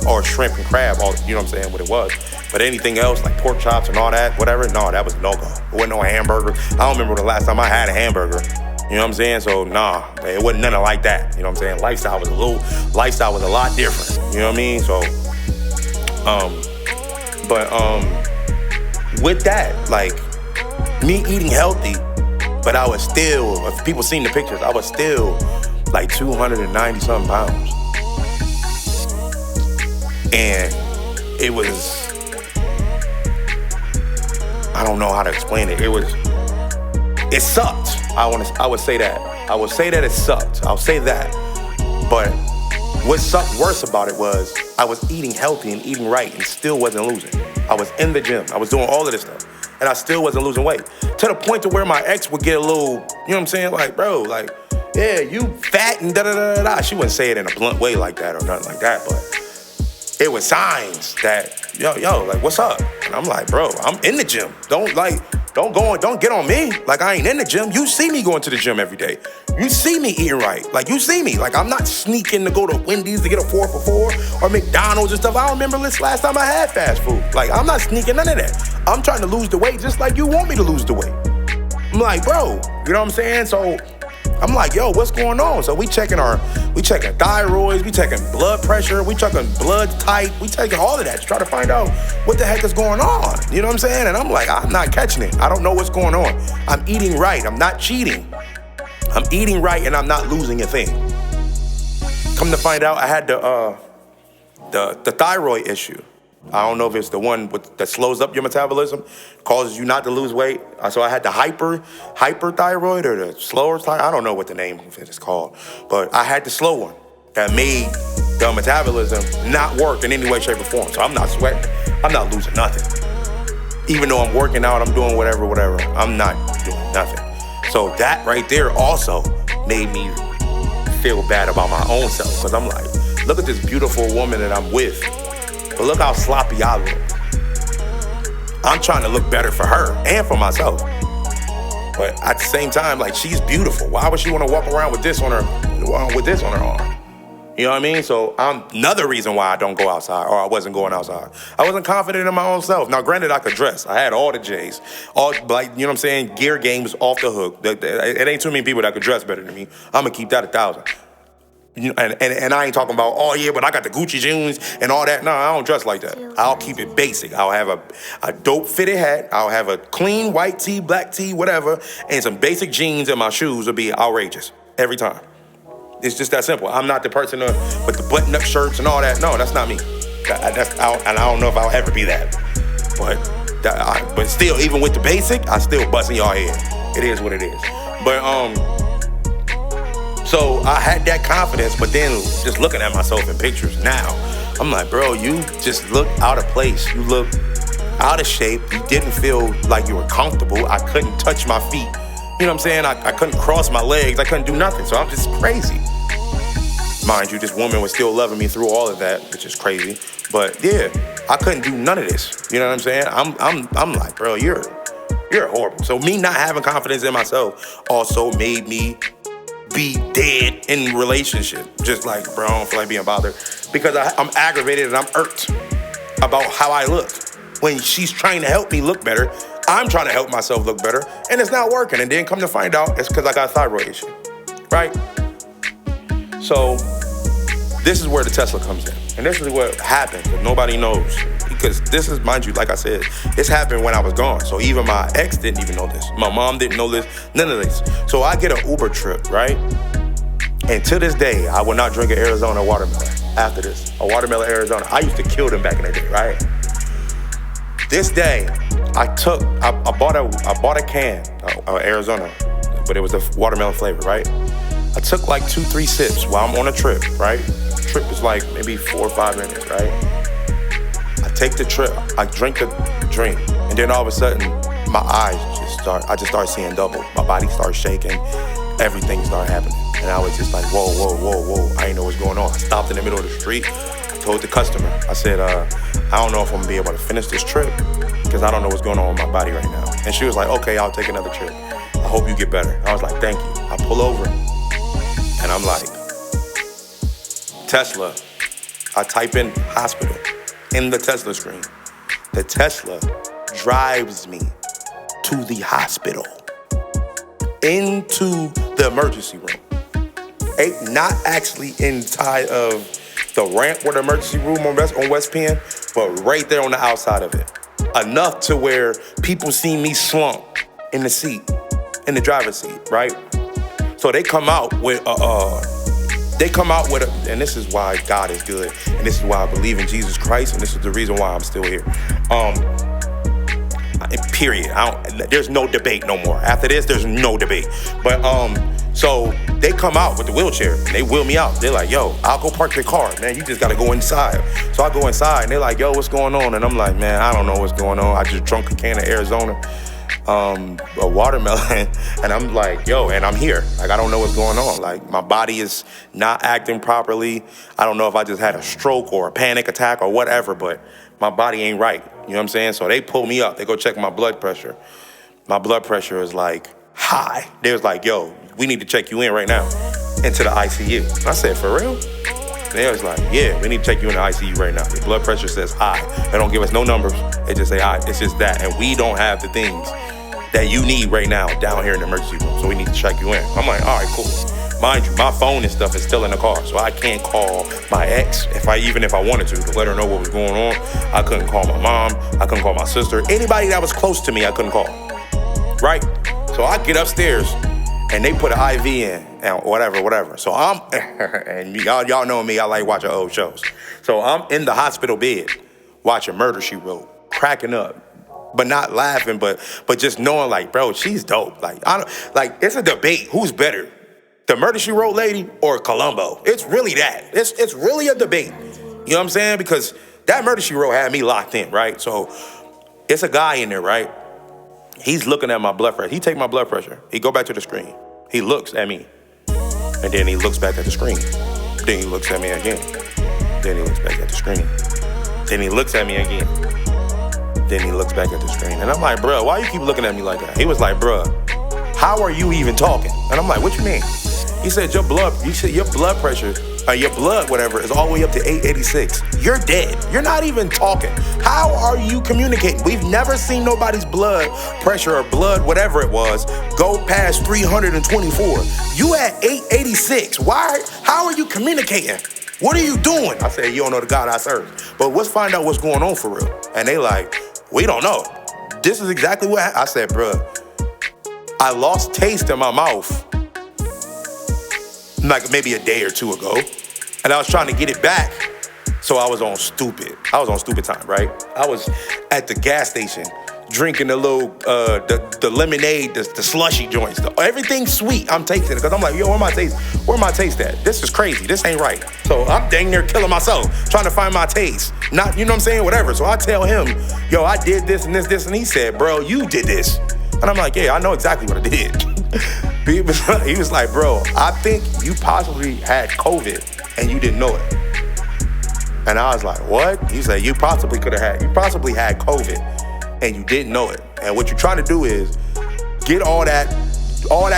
or shrimp and crab, you know what I'm saying, what it was. But anything else, like pork chops and all that, whatever, no, that was no-go. It wasn't no hamburger. I don't remember the last time I had a hamburger. You know what I'm saying? So, nah, it wasn't nothing like that. You know what I'm saying? Lifestyle was a lot different. You know what I mean? So, with that, like, me eating healthy, but I was still, if people seen the pictures, I was still like 290 something pounds. And it was, I don't know how to explain it. It sucked. I would say that. I would say that it sucked. I'll say that. But what sucked worse about it was I was eating healthy and eating right and still wasn't losing. I was in the gym. I was doing all of this stuff. And I still wasn't losing weight. To the point to where my ex would get a little, you know what I'm saying? Like, bro, like, yeah, you fat and da-da-da-da-da. She wouldn't say it in a blunt way like that or nothing like that, but it was signs that, yo, like, what's up? And I'm like, bro, I'm in the gym. Don't get on me. Like, I ain't in the gym. You see me going to the gym every day. You see me eating right. Like, you see me. Like, I'm not sneaking to go to Wendy's to get a 4 for $4 or McDonald's and stuff. I don't remember this last time I had fast food. Like, I'm not sneaking none of that. I'm trying to lose the weight just like you want me to lose the weight. I'm like, bro, you know what I'm saying? So I'm like, yo, what's going on? So we checking thyroids, we checking blood pressure, we checking blood type, we taking all of that to try to find out what the heck is going on. You know what I'm saying? And I'm like, I'm not catching it. I don't know what's going on. I'm eating right. I'm not cheating. I'm eating right and I'm not losing a thing. Come to find out, I had the thyroid issue. I don't know if it's the one that slows up your metabolism, causes you not to lose weight. So I had the hyperthyroid or the slower thyroid. I don't know what the name of it is called, but I had the slow one that made the metabolism not work in any way, shape, or form. So I'm not sweating. I'm not losing nothing. Even though I'm working out, I'm doing whatever, I'm not doing nothing. So that right there also made me feel bad about my own self, because I'm like, look at this beautiful woman that I'm with. But look how sloppy I look. I'm trying to look better for her and for myself. But at the same time, like, she's beautiful. Why would she want to walk around with this on her arm? You know what I mean? So another reason why I don't go outside, or I wasn't going outside. I wasn't confident in my own self. Now, granted, I could dress. I had all the J's. All, like, you know what I'm saying? Gear game was off the hook. It ain't too many people that could dress better than me. I'm going to keep that 1,000. You know, and I ain't talking about, oh yeah, but I got the Gucci jeans and all that. No, I don't dress like that. I'll keep it basic. I'll have a dope fitted hat. I'll have a clean white tee, black tee, whatever, and some basic jeans, and my shoes will be outrageous every time. It's just that simple. I'm not the person with the button-up shirts and all that. No, that's not me. And I don't know if I'll ever be that. But still, even with the basic, I still busting y'all head. It is what it is. But so I had that confidence, but then just looking at myself in pictures now, I'm like, bro, you just look out of place. You look out of shape. You didn't feel like you were comfortable. I couldn't touch my feet. You know what I'm saying? I couldn't cross my legs. I couldn't do nothing. So I'm just crazy. Mind you, this woman was still loving me through all of that, which is crazy. But yeah, I couldn't do none of this. You know what I'm saying? I'm like, bro, you're You're horrible. So me not having confidence in myself also made me be dead in relationship. Just like, bro, I don't feel like being bothered. Because I'm aggravated and I'm irked about how I look. When she's trying to help me look better, I'm trying to help myself look better, and it's not working. And then come to find out, it's because I got a thyroid issue, right? So this is where the Tesla comes in. And this is what happened that nobody knows. Because this is, mind you, like I said, this happened when I was gone. So even my ex didn't even know this. My mom didn't know this, none of this. So I get an Uber trip, right? And to this day, I will not drink an Arizona watermelon after this. A watermelon Arizona. I used to kill them back in the day, right? This day, I bought a can of Arizona, but it was a watermelon flavor, right? I took like 2-3 sips while I'm on a trip, right? Trip is like maybe 4 or 5 minutes, right? I take the trip, I drink the drink, and then all of a sudden, my eyes I just start seeing double. My body starts shaking, everything started happening. And I was just like, whoa, whoa, whoa, whoa, I didn't know what's going on. I stopped in the middle of the street, I told the customer, I said, I don't know if I'm gonna be able to finish this trip because I don't know what's going on with my body right now. And she was like, okay, I'll take another trip. I hope you get better. I was like, thank you. I pull over and I'm like, Tesla. I type in hospital in the Tesla screen. The Tesla drives me to the hospital, into the emergency room. Not actually inside of the ramp where the emergency room on West Penn, but right there on the outside of it. Enough to where people see me slump in the seat, in the driver's seat, right? So they come out with and this is why God is good, and this is why I believe in Jesus Christ, and this is the reason why I'm still here. Period. There's no debate no more. After this, there's no debate. But so they come out with the wheelchair and they wheel me out. They're like, yo, I'll go park your car, man. You just gotta go inside. So I go inside and they're like, yo, what's going on? And I'm like, man, I don't know what's going on. I just drunk a can of Arizona, a watermelon, and I'm like, yo, and I'm here. Like, I don't know what's going on. Like, my body is not acting properly. I don't know if I just had a stroke or a panic attack or whatever, but my body ain't right. You know what I'm saying? So they pull me up. They go check my blood pressure. My blood pressure is like high. They was like, yo, we need to check you in right now into the ICU. And I said, for real? And they was like, yeah, we need to check you in the ICU right now. Your blood pressure says high. They don't give us no numbers. They just say high. It's just that. And we don't have the things that you need right now down here in the emergency room. So we need to check you in. I'm like, all right, cool. Mind you, my phone and stuff is still in the car, so I can't call my ex even if I wanted to let her know what was going on. I couldn't call my mom. I couldn't call my sister. Anybody that was close to me, I couldn't call. Right? So I get upstairs, and they put an IV in, and whatever. So I'm, and y'all know me, I like watching old shows. So I'm in the hospital bed, watching Murder, She Wrote, cracking up, but not laughing, but just knowing, like, bro, she's dope. Like, it's a debate. Who's better? The Murder, She Wrote lady or Columbo? It's really that. It's really a debate. You know what I'm saying? Because that Murder, She Wrote had me locked in, right? So it's a guy in there, right? He's looking at my blood pressure. He take my blood pressure. He go back to the screen. He looks at me. And then he looks back at the screen. Then he looks at me again. Then he looks back at the screen. Then he looks at me again. Then he looks back at the screen. And I'm like, bruh, why you keep looking at me like that? He was like, bruh, how are you even talking? And I'm like, what you mean? He said, your blood pressure, your blood, whatever, is all the way up to 886. You're dead. You're not even talking. How are you communicating? We've never seen nobody's blood pressure or blood, whatever it was, go past 324. You at 886. How are you communicating? What are you doing? I said, you don't know the God I serve. But let's find out what's going on for real. And they like, we don't know. This is exactly what happened. I said, bruh, I lost taste in my mouth like maybe a day or two ago, and I was trying to get it back, so I was on stupid time, right? I was at the gas station drinking the little, the lemonade, the slushy joints, everything sweet. I'm tasting it, because I'm like, yo, where my taste at? This is crazy, this ain't right. So I'm dang near killing myself, trying to find my taste. Not, you know what I'm saying, whatever. So I tell him, yo, I did this and this, and he said, bro, you did this. And I'm like, yeah, I know exactly what I did. He was like, bro, I think you possibly had COVID and you didn't know it. And I was like, what? He said, you possibly had COVID and you didn't know it. And what you're trying to do is get all that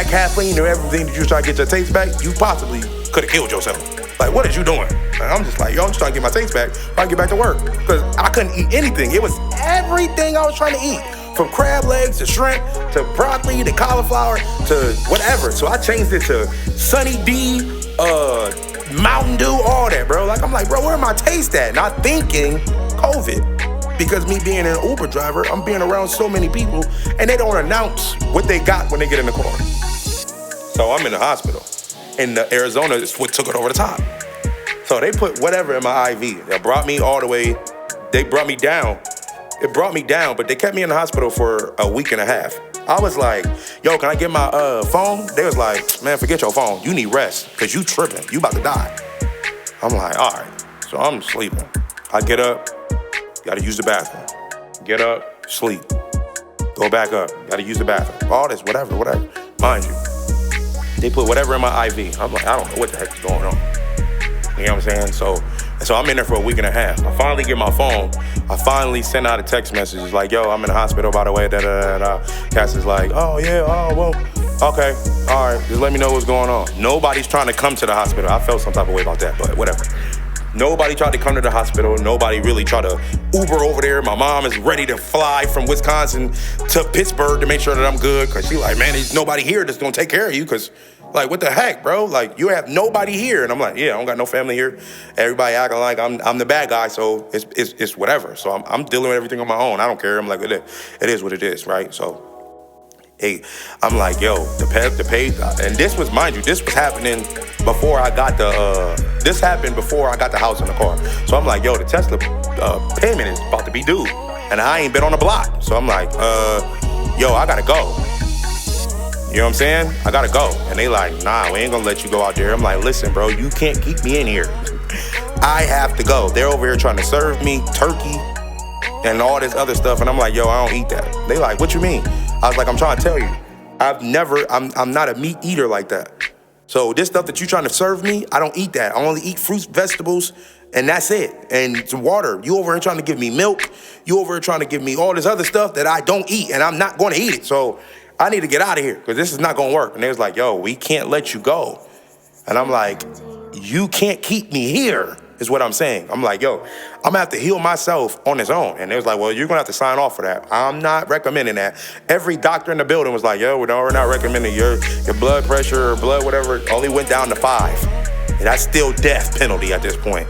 caffeine or everything that you're trying to get your taste back. You possibly could have killed yourself. Like, what is you doing? And I'm just like, yo, I'm just trying to get my taste back so I can get back to work. Because I couldn't eat anything. It was everything I was trying to eat. From crab legs to shrimp to broccoli to cauliflower to whatever. So I changed it to Sunny D, Mountain Dew, all that, bro. Like, I'm like, bro, where my taste at? Not thinking COVID. Because me being an Uber driver, I'm being around so many people and they don't announce what they got when they get in the car. So I'm in the hospital. And Arizona is what took it over the top. So they put whatever in my IV. They brought me all the way. They brought me down. It brought me down, but they kept me in the hospital for a week and a half. I was like, yo, can I get my phone? They was like, man, forget your phone. You need rest, because you tripping. You about to die. I'm like, all right. So I'm sleeping. I get up, gotta use the bathroom. Get up, sleep. Go back up, gotta use the bathroom. All this, whatever. Mind you, they put whatever in my IV. I'm like, I don't know what the heck is going on. You know what I'm saying? So I'm in there for a week and a half. I finally get my phone. I finally send out a text message. It's like, yo, I'm in the hospital, by the way, Cass is like, oh, yeah, oh, well, okay, all right, just let me know what's going on. Nobody's trying to come to the hospital. I felt some type of way about that, but whatever. Nobody tried to come to the hospital. Nobody really tried to Uber over there. My mom is ready to fly from Wisconsin to Pittsburgh to make sure that I'm good, because she like, man, there's nobody here that's going to take care of you, because like, what the heck, bro? Like, you have nobody here. And I'm like, yeah, I don't got no family here. Everybody acting like I'm the bad guy, so it's whatever. So I'm dealing with everything on my own. I don't care. I'm like, it is what it is, right? So, hey, I'm like, yo, the pay, and this was, mind you, this was happening before I got this happened before I got the house and the car. So I'm like, yo, the Tesla payment is about to be due, and I ain't been on the block. So I'm like, yo, I gotta go. You know what I'm saying? I gotta go. And they like, nah, we ain't gonna let you go out there. I'm like, listen, bro, you can't keep me in here. I have to go. They're over here trying to serve me turkey and all this other stuff. And I'm like, yo, I don't eat that. They like, what you mean? I was like, I'm trying to tell you, I'm not a meat eater like that. So this stuff that you're trying to serve me, I don't eat that. I only eat fruits, vegetables, and that's it. And some water. You over here trying to give me milk. You over here trying to give me all this other stuff that I don't eat, and I'm not gonna eat it. So I need to get out of here, because this is not gonna work. And they was like, yo, we can't let you go. And I'm like, you can't keep me here, is what I'm saying. I'm like, yo, I'm gonna have to heal myself on its own. And they was like, well, you're gonna have to sign off for that. I'm not recommending that. Every doctor in the building was like, yo, we're not recommending your blood pressure or blood whatever only went down to 5. And that's still death penalty at this point.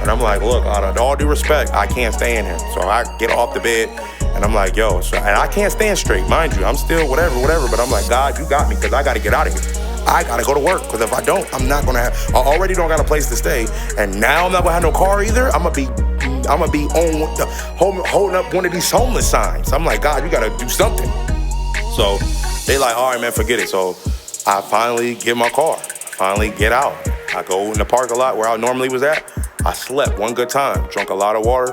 And I'm like, look, out of all due respect, I can't stay in here. So I get off the bed, and I'm like, yo, and I can't stand straight, mind you. I'm still whatever, but I'm like, God, you got me, because I got to get out of here. I got to go to work, because if I don't, I'm not going to have, I already don't got a place to stay, and now I'm not going to have no car either. I'm going to be on holding up one of these homeless signs. I'm like, God, you got to do something. So they like, all right, man, forget it. So I finally get my car, finally get out. I go in the parking lot where I normally was at. I slept one good time, drank a lot of water,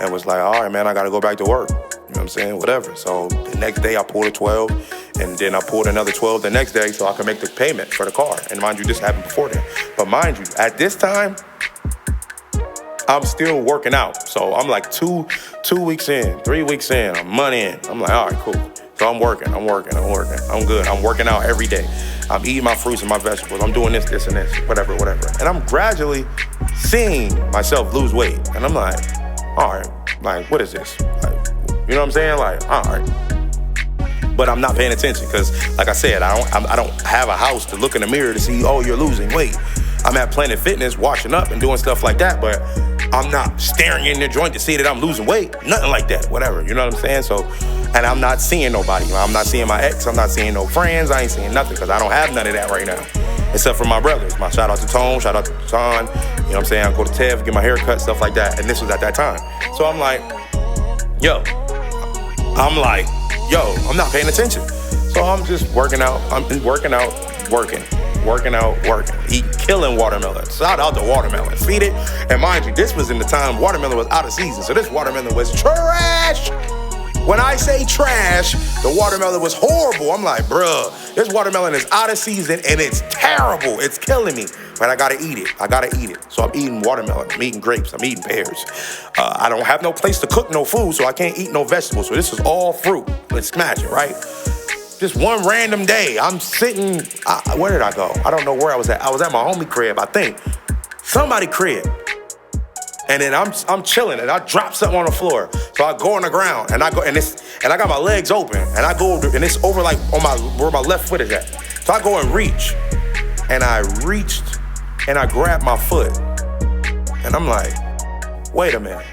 and was like, all right, man, I got to go back to work. You know what I'm saying? Whatever. So the next day I pulled a 12, and then I pulled another 12 the next day so I could make the payment for the car. And mind you, this happened before then. But mind you, at this time, I'm still working out. So I'm like 2 weeks in, 3 weeks in, a month in. I'm like, all right, cool. So I'm working. I'm good. I'm working out every day. I'm eating my fruits and my vegetables. I'm doing this, and this, whatever. And I'm gradually seeing myself lose weight. And I'm like, all right, like, what is this? Like, you know what I'm saying? Like, all right. But I'm not paying attention, because, like I said, I don't have a house to look in the mirror to see, oh, you're losing weight. I'm at Planet Fitness washing up and doing stuff like that, but I'm not staring in the joint to see that I'm losing weight. Nothing like that, whatever. You know what I'm saying? So, and I'm not seeing nobody. I'm not seeing my ex. I'm not seeing no friends. I ain't seeing nothing, because I don't have none of that right now, except for my brothers. My shout out to Tone, shout out to Sean. You know what I'm saying? I go to Tev, get my hair cut, stuff like that. And this was at that time. So I'm like, yo, I'm not paying attention. So I'm just working out. Killing watermelon. Shout out to watermelon. Feed it. And mind you, this was in the time watermelon was out of season. So this watermelon was trash. When I say trash, the watermelon was horrible. I'm like, bruh, this watermelon is out of season and it's terrible. It's killing me. but I gotta eat it. So I'm eating watermelon, I'm eating grapes, I'm eating pears. I don't have no place to cook no food, so I can't eat no vegetables. So this is all fruit. Let's smash it, right? Just one random day, I'm sitting, where did I go? I don't know where I was at. I was at my homie crib, I think. Somebody crib. And then I'm chilling and I drop something on the floor. So I go on the ground and I got my legs open and I go and it's over like on where my left foot is at. So I go and reach. And I reached and I grabbed my foot. And I'm like, wait a minute.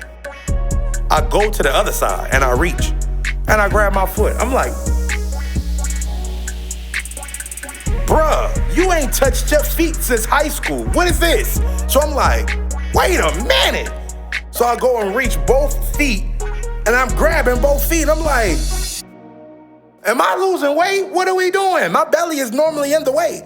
I go to the other side and I reach and I grab my foot. I'm like, bruh, you ain't touched your feet since high school. What is this? So I'm like, wait a minute. So I go and reach both feet and I'm grabbing both feet. I'm like, am I losing weight? What are we doing? My belly is normally in the way.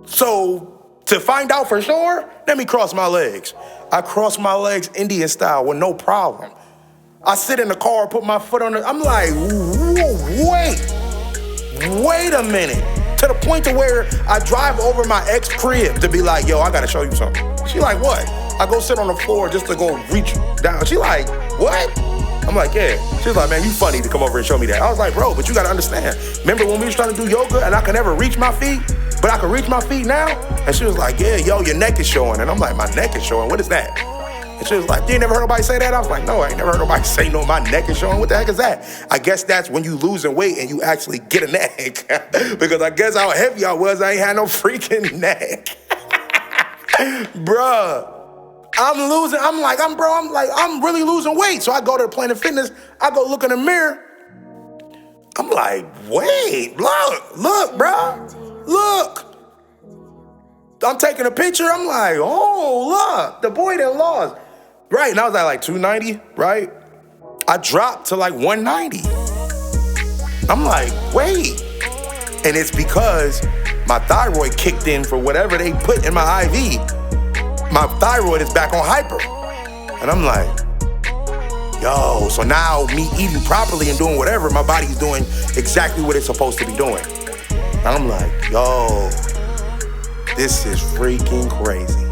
So to find out for sure, let me cross my legs. I cross my legs Indian style with no problem. I sit in the car, put my foot on it. I'm like, wait a minute. To the point to where I drive over my ex crib to be like, yo, I gotta show you something. She like, what? I go sit on the floor just to go reach down. She like, what? I'm like, yeah. She's like, man, you funny to come over and show me that. I was like, bro, but you gotta understand. Remember when we was trying to do yoga and I could never reach my feet, but I can reach my feet now? And she was like, yeah, yo, your neck is showing. And I'm like, my neck is showing? What is that? And she was like, you ain't never heard nobody say that? I was like, no, I ain't never heard nobody say no, my neck is showing. What the heck is that? I guess that's when you losing weight and you actually get a neck. Because I guess how heavy I was, I ain't had no freaking neck. Bruh. I'm really losing weight. So I go to the Planet Fitness, I go look in the mirror. I'm like, wait, look, bro, look. I'm taking a picture, I'm like, oh, look, the boy that lost. Right, and I was at like 290, right? I dropped to like 190. I'm like, wait. And it's because my thyroid kicked in for whatever they put in my IV. My thyroid is back on hyper. And I'm like, yo, so now me eating properly and doing whatever, my body's doing exactly what it's supposed to be doing. And I'm like, yo, this is freaking crazy.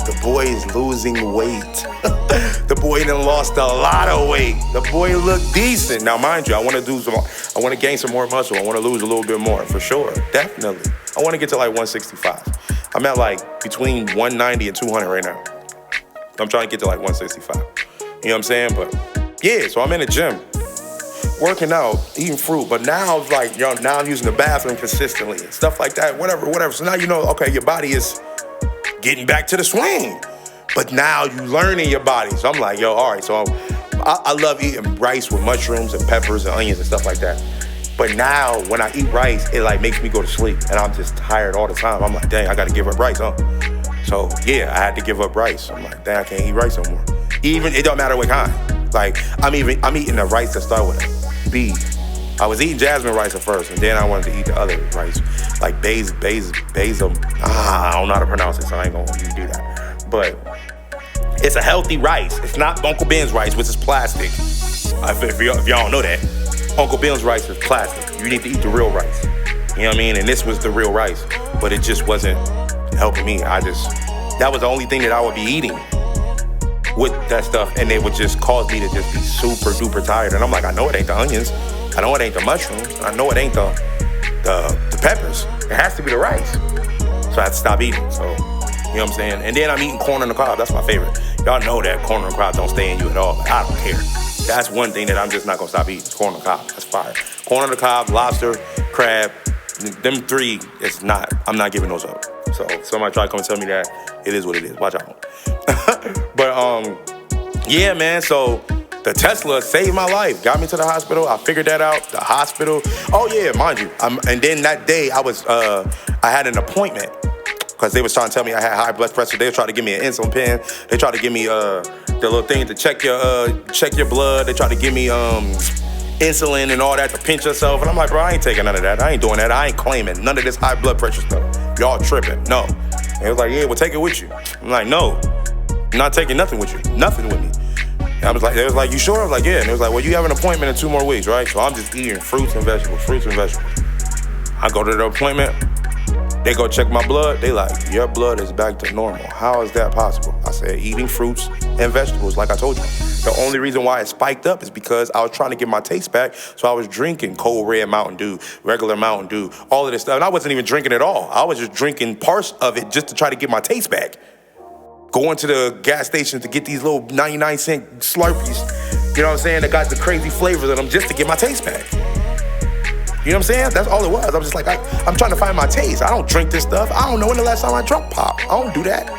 The boy is losing weight. The boy done lost a lot of weight. The boy look decent. Now, mind you, I want to gain some more muscle. I want to lose a little bit more, for sure, definitely. I want to get to like 165. I'm at like between 190 and 200 right now. I'm trying to get to like 165. You know what I'm saying? But yeah, so I'm in the gym, working out, eating fruit. But now it's like, yo, now I'm using the bathroom consistently and stuff like that, whatever. So now you know, okay, your body is getting back to the swing. But now you learning your body. So I'm like, yo, all right. So I love eating rice with mushrooms and peppers and onions and stuff like that. But now when I eat rice, it like makes me go to sleep. And I'm just tired all the time. I'm like, dang, I got to give up rice, huh? So yeah, I had to give up rice. I'm like, dang, I can't eat rice no more. Even, it don't matter what kind. Like, I'm eating the rice that start with a B. I was eating jasmine rice at first, and then I wanted to eat the other rice, like basil. I don't know how to pronounce it, so I ain't gonna do that. But it's a healthy rice. It's not Uncle Ben's rice, which is plastic. If y'all don't know that, Uncle Ben's rice is plastic. You need to eat the real rice. You know what I mean? And this was the real rice, but it just wasn't helping me. That was the only thing that I would be eating with that stuff, and it would just cause me to just be super duper tired. And I'm like, I know it ain't the onions. I know it ain't the mushrooms. I know it ain't the peppers. It has to be the rice. So I had to stop eating. So, you know what I'm saying? And then I'm eating corn on the cob. That's my favorite. Y'all know that corn on the cob don't stay in you at all. But I don't care. That's one thing that I'm just not gonna stop eating. Corn on the cob. That's fire. Corn on the cob, lobster, crab. Them three, I'm not giving those up. So somebody try to come and tell me that, it is what it is. Watch out. But yeah, man, so the Tesla saved my life, got me to the hospital. I figured that out. The hospital. Oh yeah, mind you. And then that day I had an appointment because they was trying to tell me I had high blood pressure. They were trying to give me an insulin pen. They tried to give me the little thing to check your blood. They tried to give me insulin and all that to pinch yourself. And I'm like, bro, I ain't taking none of that. I ain't doing that. I ain't claiming none of this high blood pressure stuff. Y'all tripping. No. And it was like, yeah, well, take it with you. I'm like, no, I'm not taking nothing with you. Nothing with me. And I was like, they was like, you sure? I was like, yeah. And it was like, well, you have an appointment in 2 more weeks, right? So I'm just eating fruits and vegetables. I go to the appointment. They go check my blood. They like, your blood is back to normal. How is that possible? I said, eating fruits and vegetables, like I told you. The only reason why it spiked up is because I was trying to get my taste back. So I was drinking Cold Red Mountain Dew, regular Mountain Dew, all of this stuff. And I wasn't even drinking it all. I was just drinking parts of it just to try to get my taste back. Going to the gas station to get these little 99-cent Slurpees, you know what I'm saying, that got the crazy flavors in them just to get my taste back. You know what I'm saying? That's all it was. I'm just like, I'm trying to find my taste. I don't drink this stuff. I don't know when the last time I drank pop. I don't do that.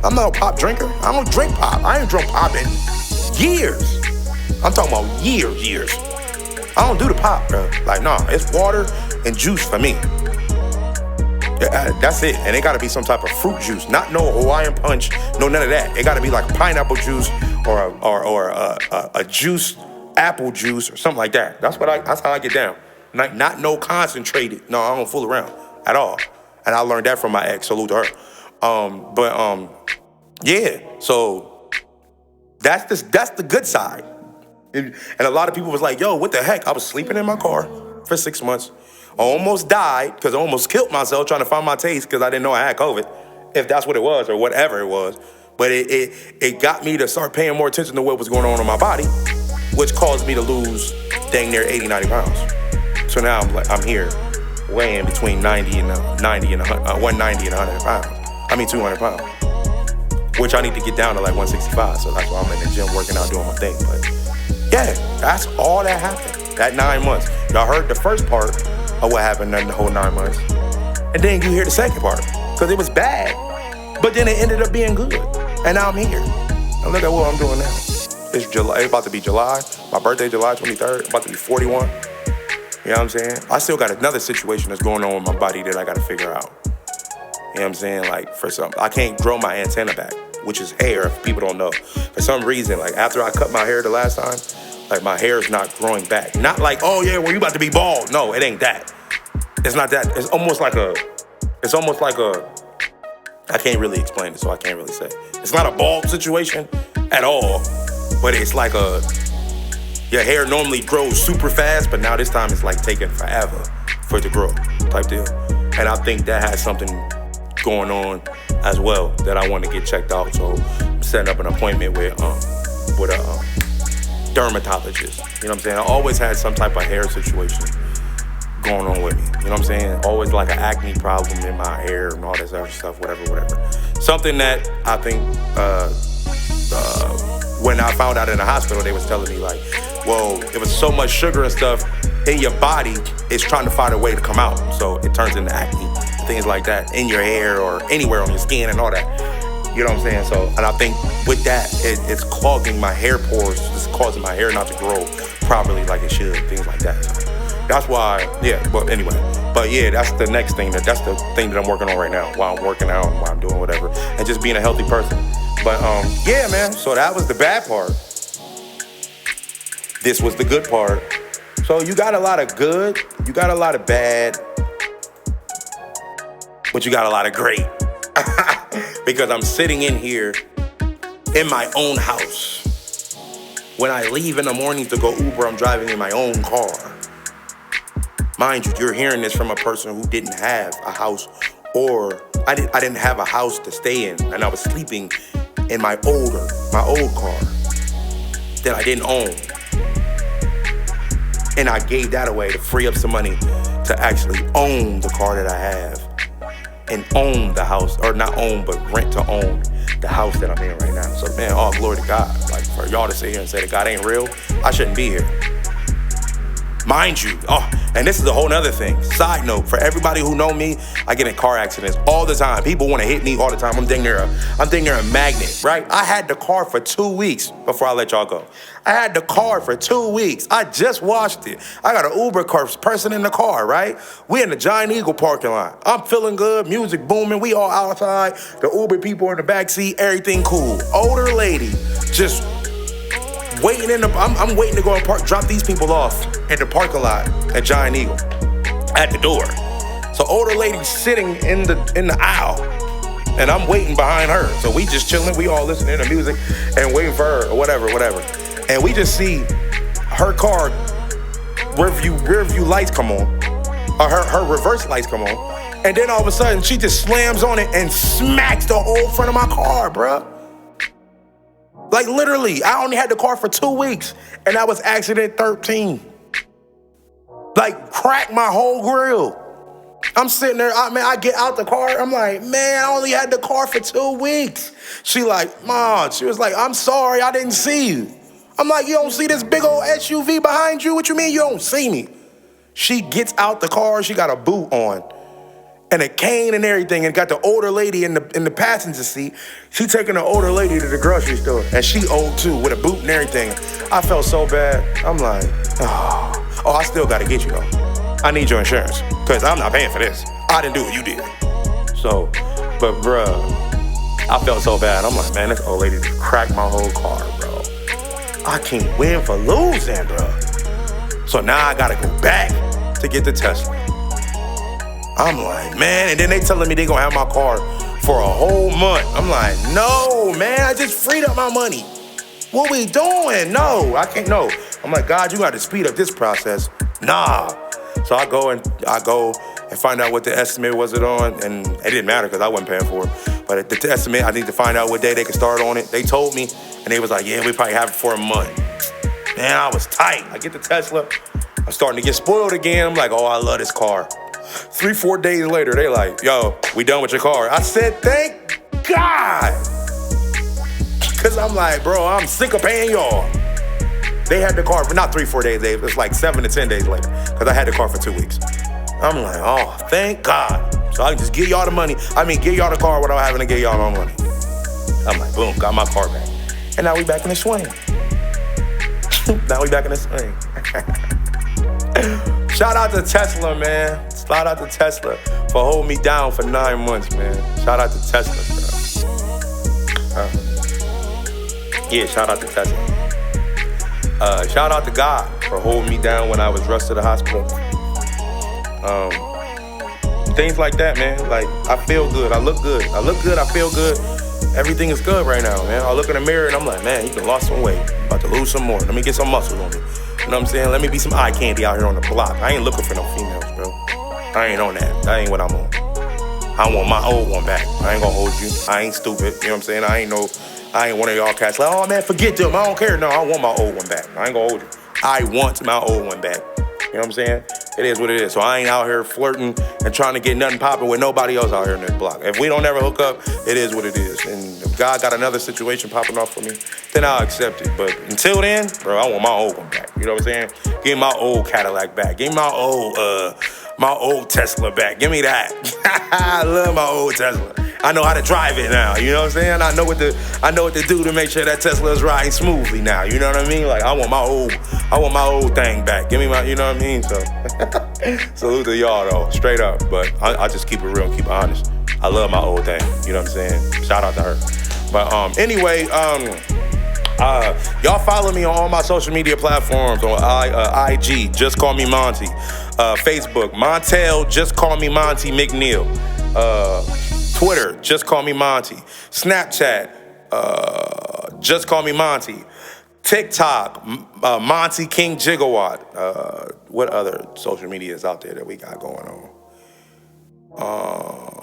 I'm not a pop drinker. I don't drink pop. I ain't drunk pop in years. I'm talking about years. I don't do the pop, bro. Like, nah, it's water and juice for me. That's it. And it gotta be some type of fruit juice. Not no Hawaiian punch, no none of that. It gotta be like pineapple juice or a juice, apple juice or something like that. That's how I get down. Not no concentrated. No, I don't fool around at all. And I learned that from my ex. Salute to her. Yeah. So that's the good side. And a lot of people was like, yo, what the heck? I was sleeping in my car for 6 months. I almost died because I almost killed myself trying to find my taste because I didn't know I had COVID, if that's what it was or whatever it was. But it got me to start paying more attention to what was going on in my body, which caused me to lose dang near 80, 90 pounds. So now I'm here weighing between 190 and 100 pounds. I mean 200 pounds, which I need to get down to like 165. So that's why I'm in the gym working out, doing my thing. But yeah, that's all that happened. That 9 months. Y'all heard the first part of what happened in the whole 9 months. And then you hear the second part, because it was bad. But then it ended up being good. And now I'm here. And look at what I'm doing now. It's July. It's about to be July. My birthday, July 23rd. I'm about to be 41. You know what I'm saying? I still got another situation that's going on with my body that I got to figure out. You know what I'm saying? Like, for some, I can't grow my antenna back, which is hair, if people don't know. For some reason, like, after I cut my hair the last time, like, my hair is not growing back. Not like, oh, yeah, well, you about to be bald. No, it ain't that. It's not that. It's almost like a, I can't really explain it, so I can't really say. It's not a bald situation at all, but it's like your hair normally grows super fast, but now this time it's like taking forever for it to grow type deal. And I think that has something going on as well that I want to get checked out. So I'm setting up an appointment with a dermatologist. You know what I'm saying? I always had some type of hair situation going on with me. You know what I'm saying? Always like an acne problem in my hair and all this other stuff, whatever. Something that I think when I found out in the hospital, they was telling me like, well, it was so much sugar and stuff in your body, it's trying to find a way to come out. So it turns into acne, things like that, in your hair or anywhere on your skin and all that. You know what I'm saying? So, and I think with that, it's clogging my hair pores. It's causing my hair not to grow properly like it should, things like that. So that's why, yeah, but anyway. But yeah, that's the next thing, that's the thing that I'm working on right now while I'm working out and while I'm doing whatever. And just being a healthy person. But yeah, man, so that was the bad part. This was the good part. So you got a lot of good, you got a lot of bad, but you got a lot of great. Because I'm sitting in here in my own house. When I leave in the morning to go Uber, I'm driving in my own car. Mind you, you're hearing this from a person who didn't have a house, or I didn't have a house to stay in, and I was sleeping in my old car that I didn't own. And I gave that away to free up some money to actually own the car that I have and own the house, or not own, but rent to own the house that I'm in right now. So man, all glory to God. Like for y'all to sit here and say that God ain't real, I shouldn't be here. Mind you, and this is a whole nother thing. Side note, for everybody who know me, I get in car accidents all the time. People want to hit me all the time. I'm dang near a magnet, right? I had the car for 2 weeks before I let y'all go. I had the car for 2 weeks. I just washed it. I got an Uber person in the car, right? We in the Giant Eagle parking lot. I'm feeling good, music booming. We all outside. The Uber people in the back seat, everything cool. Older lady, just waiting I'm waiting to go and drop these people off in the parking lot at Giant Eagle at the door. So older lady sitting in the aisle, and I'm waiting behind her. So we just chilling, we all listening to music and waiting for her or whatever. And we just see her car rear view lights come on, or her reverse lights come on, And then all of a sudden, she just slams on it and smacks the whole front of my car, bruh. Like literally, I only had the car for 2 weeks and that was accident 13. Like cracked my whole grill. I'm sitting there, I get out the car, I'm like, man, I only had the car for 2 weeks. She like, Mom, she was like, I'm sorry, I didn't see you. I'm like, you don't see this big old SUV behind you? What you mean you don't see me? She gets out the car, she got a boot on and a cane and everything and got the older lady in the passenger seat. She taking the older lady to the grocery store and she old too with a boot and everything. I felt so bad. I'm like, oh, I still gotta get you though. I need your insurance because I'm not paying for this. I didn't do what you did. So, but bruh, I felt so bad. I'm like, man, this old lady just cracked my whole car, bro. I can't win for losing, bro. So now I gotta go back to get the Tesla. I'm like, man, and then they telling me they gonna have my car for a whole month. I'm like, no, man, I just freed up my money. What we doing? No, I can't, no. I'm like, God, you gotta speed up this process. Nah. So I go and find out what the estimate was it on, and it didn't matter because I wasn't paying for it. But the estimate, I need to find out what day they could start on it. They told me, and they was like, yeah, we probably have it for a month. Man, I was tight. I get the Tesla. I'm starting to get spoiled again. I'm like, oh, I love this car. 3-4 days later, they like, yo, we done with your car. I said, thank God. Because I'm like, bro, I'm sick of paying y'all. They had the car for not 3-4 days. It was like 7 to 10 days later because I had the car for 2 weeks. I'm like, oh, thank God. So I can just give y'all the money. Give y'all the car without having to give y'all no money. I'm like, boom, got my car back. And now we back in the swing. Now we back in the swing. Shout out to Tesla, man. Shout out to Tesla for holding me down for 9 months, man. Shout out to Tesla, bro. Yeah, shout out to Tesla. Shout out to God for holding me down when I was rushed to the hospital. Things like that, man. Like, I feel good. I look good. I feel good. Everything is good right now, man. I look in the mirror and I'm like, man, you done lost some weight. About to lose some more. Let me get some muscle on me. You know what I'm saying? Let me be some eye candy out here on the block. I ain't looking for no females, bro. I ain't on that. That ain't what I'm on. I want my old one back. I ain't gonna hold you. I ain't stupid. You know what I'm saying? I ain't one of y'all cats like, oh man, forget them. I don't care. No, I want my old one back. I ain't gonna hold you. I want my old one back. You know what I'm saying? It is what it is. So I ain't out here flirting and trying to get nothing popping with nobody else out here in this block. If we don't ever hook up, it is what it is. And if God got another situation popping off for me, then I'll accept it. But until then, bro, I want my old one back. You know what I'm saying? Give me my old Cadillac back. Give me my old Tesla back. Give me that. I love my old Tesla. I know how to drive it now. You know what I'm saying? I know what to do to make sure that Tesla is riding smoothly now. You know what I mean? Like I want my old thing back. Give me my, you know what I mean? So salute to y'all though, straight up. But I just keep it real and keep it honest. I love my old thing. You know what I'm saying? Shout out to her. But anyway, y'all follow me on all my social media platforms on IG, just call me Monte. Facebook, Montel, just call me Monte McNeil. Twitter, just call me Monte. Snapchat, just call me Monte. TikTok, Monte King Gigawatt. What other social media is out there that we got going on?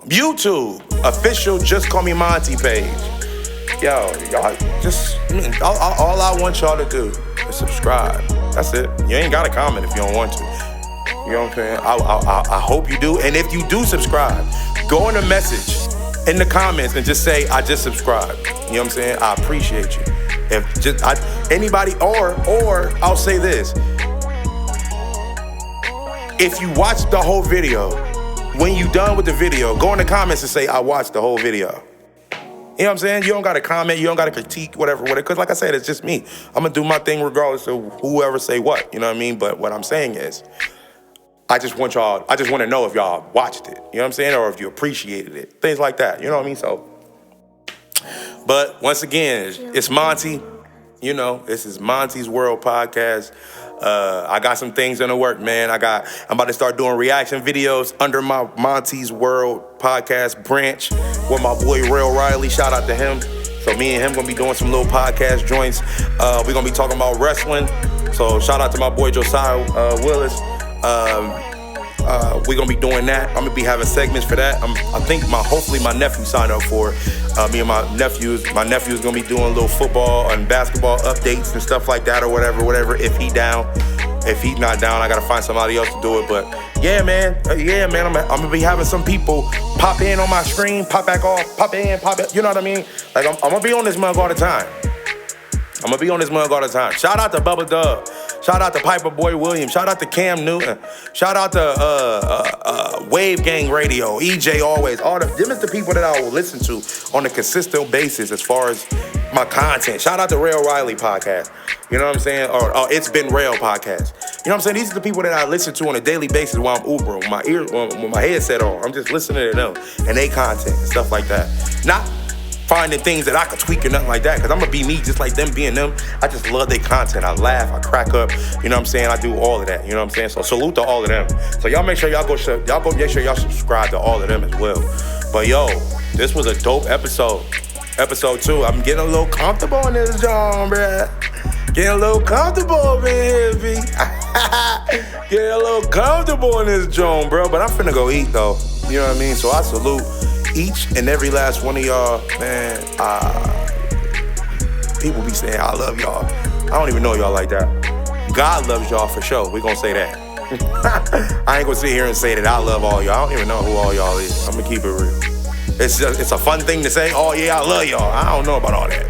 YouTube, official Just Call Me Monte page. Yo, y'all just, all I want y'all to do is subscribe. That's it. You ain't gotta comment if you don't want to. You know what I'm saying? I hope you do. And if you do subscribe, go in a message in the comments and just say, I just subscribed. You know what I'm saying? I appreciate you. If just anybody, or I'll say this. If you watch the whole video, when you done with the video, go in the comments and say, I watched the whole video. You know what I'm saying? You don't got to comment. You don't got to critique, whatever. Because like I said, it's just me. I'm going to do my thing regardless of whoever say what. You know what I mean? But what I'm saying is, I just want to know if y'all watched it. You know what I'm saying? Or if you appreciated it. Things like that. You know what I mean? So, but once again, it's Monte. You know, this is Monte's World Podcast. I got some things in the work, man. I'm about to start doing reaction videos under my Monte's World Podcast branch with my boy Rail Riley. Shout out to him. So me and him gonna be doing some little podcast joints. We're gonna be talking about wrestling. So shout out to my boy Josiah Willis. We're gonna be doing that. I'm gonna be having segments for that. I think hopefully my nephew signed up for it. Me and my nephew's gonna be doing little football and basketball updates and stuff like that or whatever. If he down, if he's not down, I gotta find somebody else to do it. But yeah, man, I'm gonna be having some people pop in on my screen, pop back off, pop in, pop out. You know what I mean? Like I'm gonna be on this mug all the time. Shout out to Bubba Dub. Shout out to Piper Boy Williams. Shout out to Cam Newton. Shout out to Wave Gang Radio, EJ Always. Them is the people that I will listen to on a consistent basis as far as my content. Shout out to Rail Riley podcast. You know what I'm saying? Or It's Been Rail podcast. You know what I'm saying? These are the people that I listen to on a daily basis while I'm Ubering, with my headset on. I'm just listening to them and they content and stuff like that. Not finding things that I could tweak or nothing like that, because I'm gonna be me just like them being them. I just love their content. I laugh, I crack up, you know what I'm saying? I do all of that, you know what I'm saying? So salute to all of them. So y'all make sure y'all go make sure y'all subscribe to all of them as well. But yo, this was a dope episode. Episode 2. I'm getting a little comfortable in this joint, bruh. Getting a little comfortable in here, B. Getting a little comfortable in this joint, bro. But I'm finna go eat though. You know what I mean? So I salute each and every last one of y'all, man. People be saying I love y'all. I don't even know y'all like that. God loves y'all for sure. We gonna say that. I ain't gonna sit here and say that I love all y'all. I don't even know who all y'all is. I'm gonna keep it real. It's a fun thing to say. Oh yeah, I love y'all. I don't know about all that.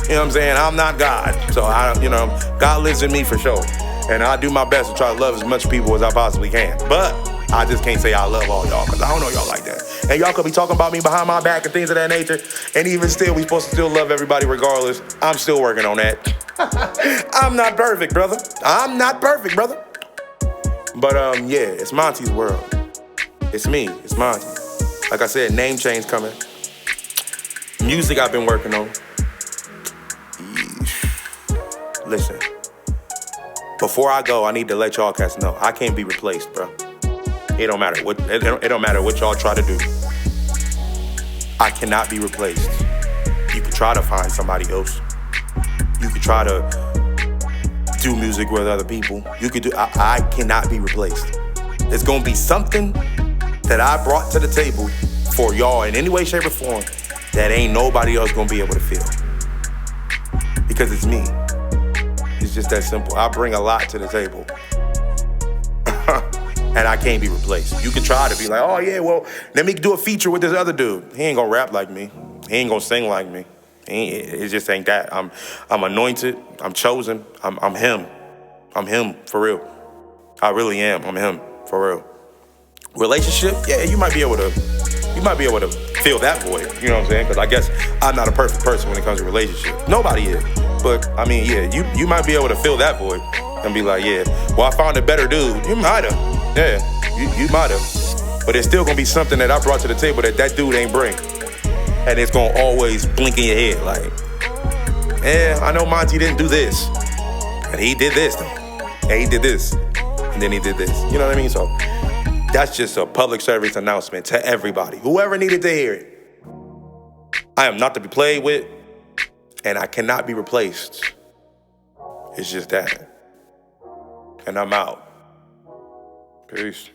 You know what I'm saying? I'm not God, so God lives in me for sure, and I do my best to try to love as much people as I possibly can. But I just can't say I love all y'all, because I don't know y'all like that. And y'all could be talking about me behind my back and things of that nature. And even still, we supposed to still love everybody regardless. I'm still working on that. I'm not perfect, brother. But yeah, it's Monte's world. It's me. It's Monte. Like I said, name change coming. Music I've been working on. Listen. Before I go, I need to let y'all cats know I can't be replaced, bro. It don't matter what y'all try to do. I cannot be replaced. You could try to find somebody else. You could try to do music with other people. You could do. I cannot be replaced. It's gonna be something that I brought to the table for y'all in any way, shape, or form that ain't nobody else gonna be able to feel. Because it's me. It's just that simple. I bring a lot to the table. And I can't be replaced. You can try to be like, oh yeah, well, let me do a feature with this other dude. He ain't gonna rap like me. He ain't gonna sing like me. It just ain't that. I'm anointed. I'm chosen. I'm him. I'm him for real. I really am. I'm him for real. Relationship, yeah, you might be able to fill that void. You know what I'm saying? Because I guess I'm not a perfect person when it comes to relationship. Nobody is. But I mean, yeah, you might be able to fill that void and be like, yeah, well, I found a better dude. You might have. Yeah, you might have. But it's still gonna be something that I brought to the table that dude ain't bring. And it's gonna always blink in your head like, yeah, I know Monte didn't do this. And he did this though. And he did this. And then he did this. You know what I mean? So that's just a public service announcement to everybody. Whoever needed to hear it. I am not to be played with, and I cannot be replaced. It's just that. And I'm out. Peace.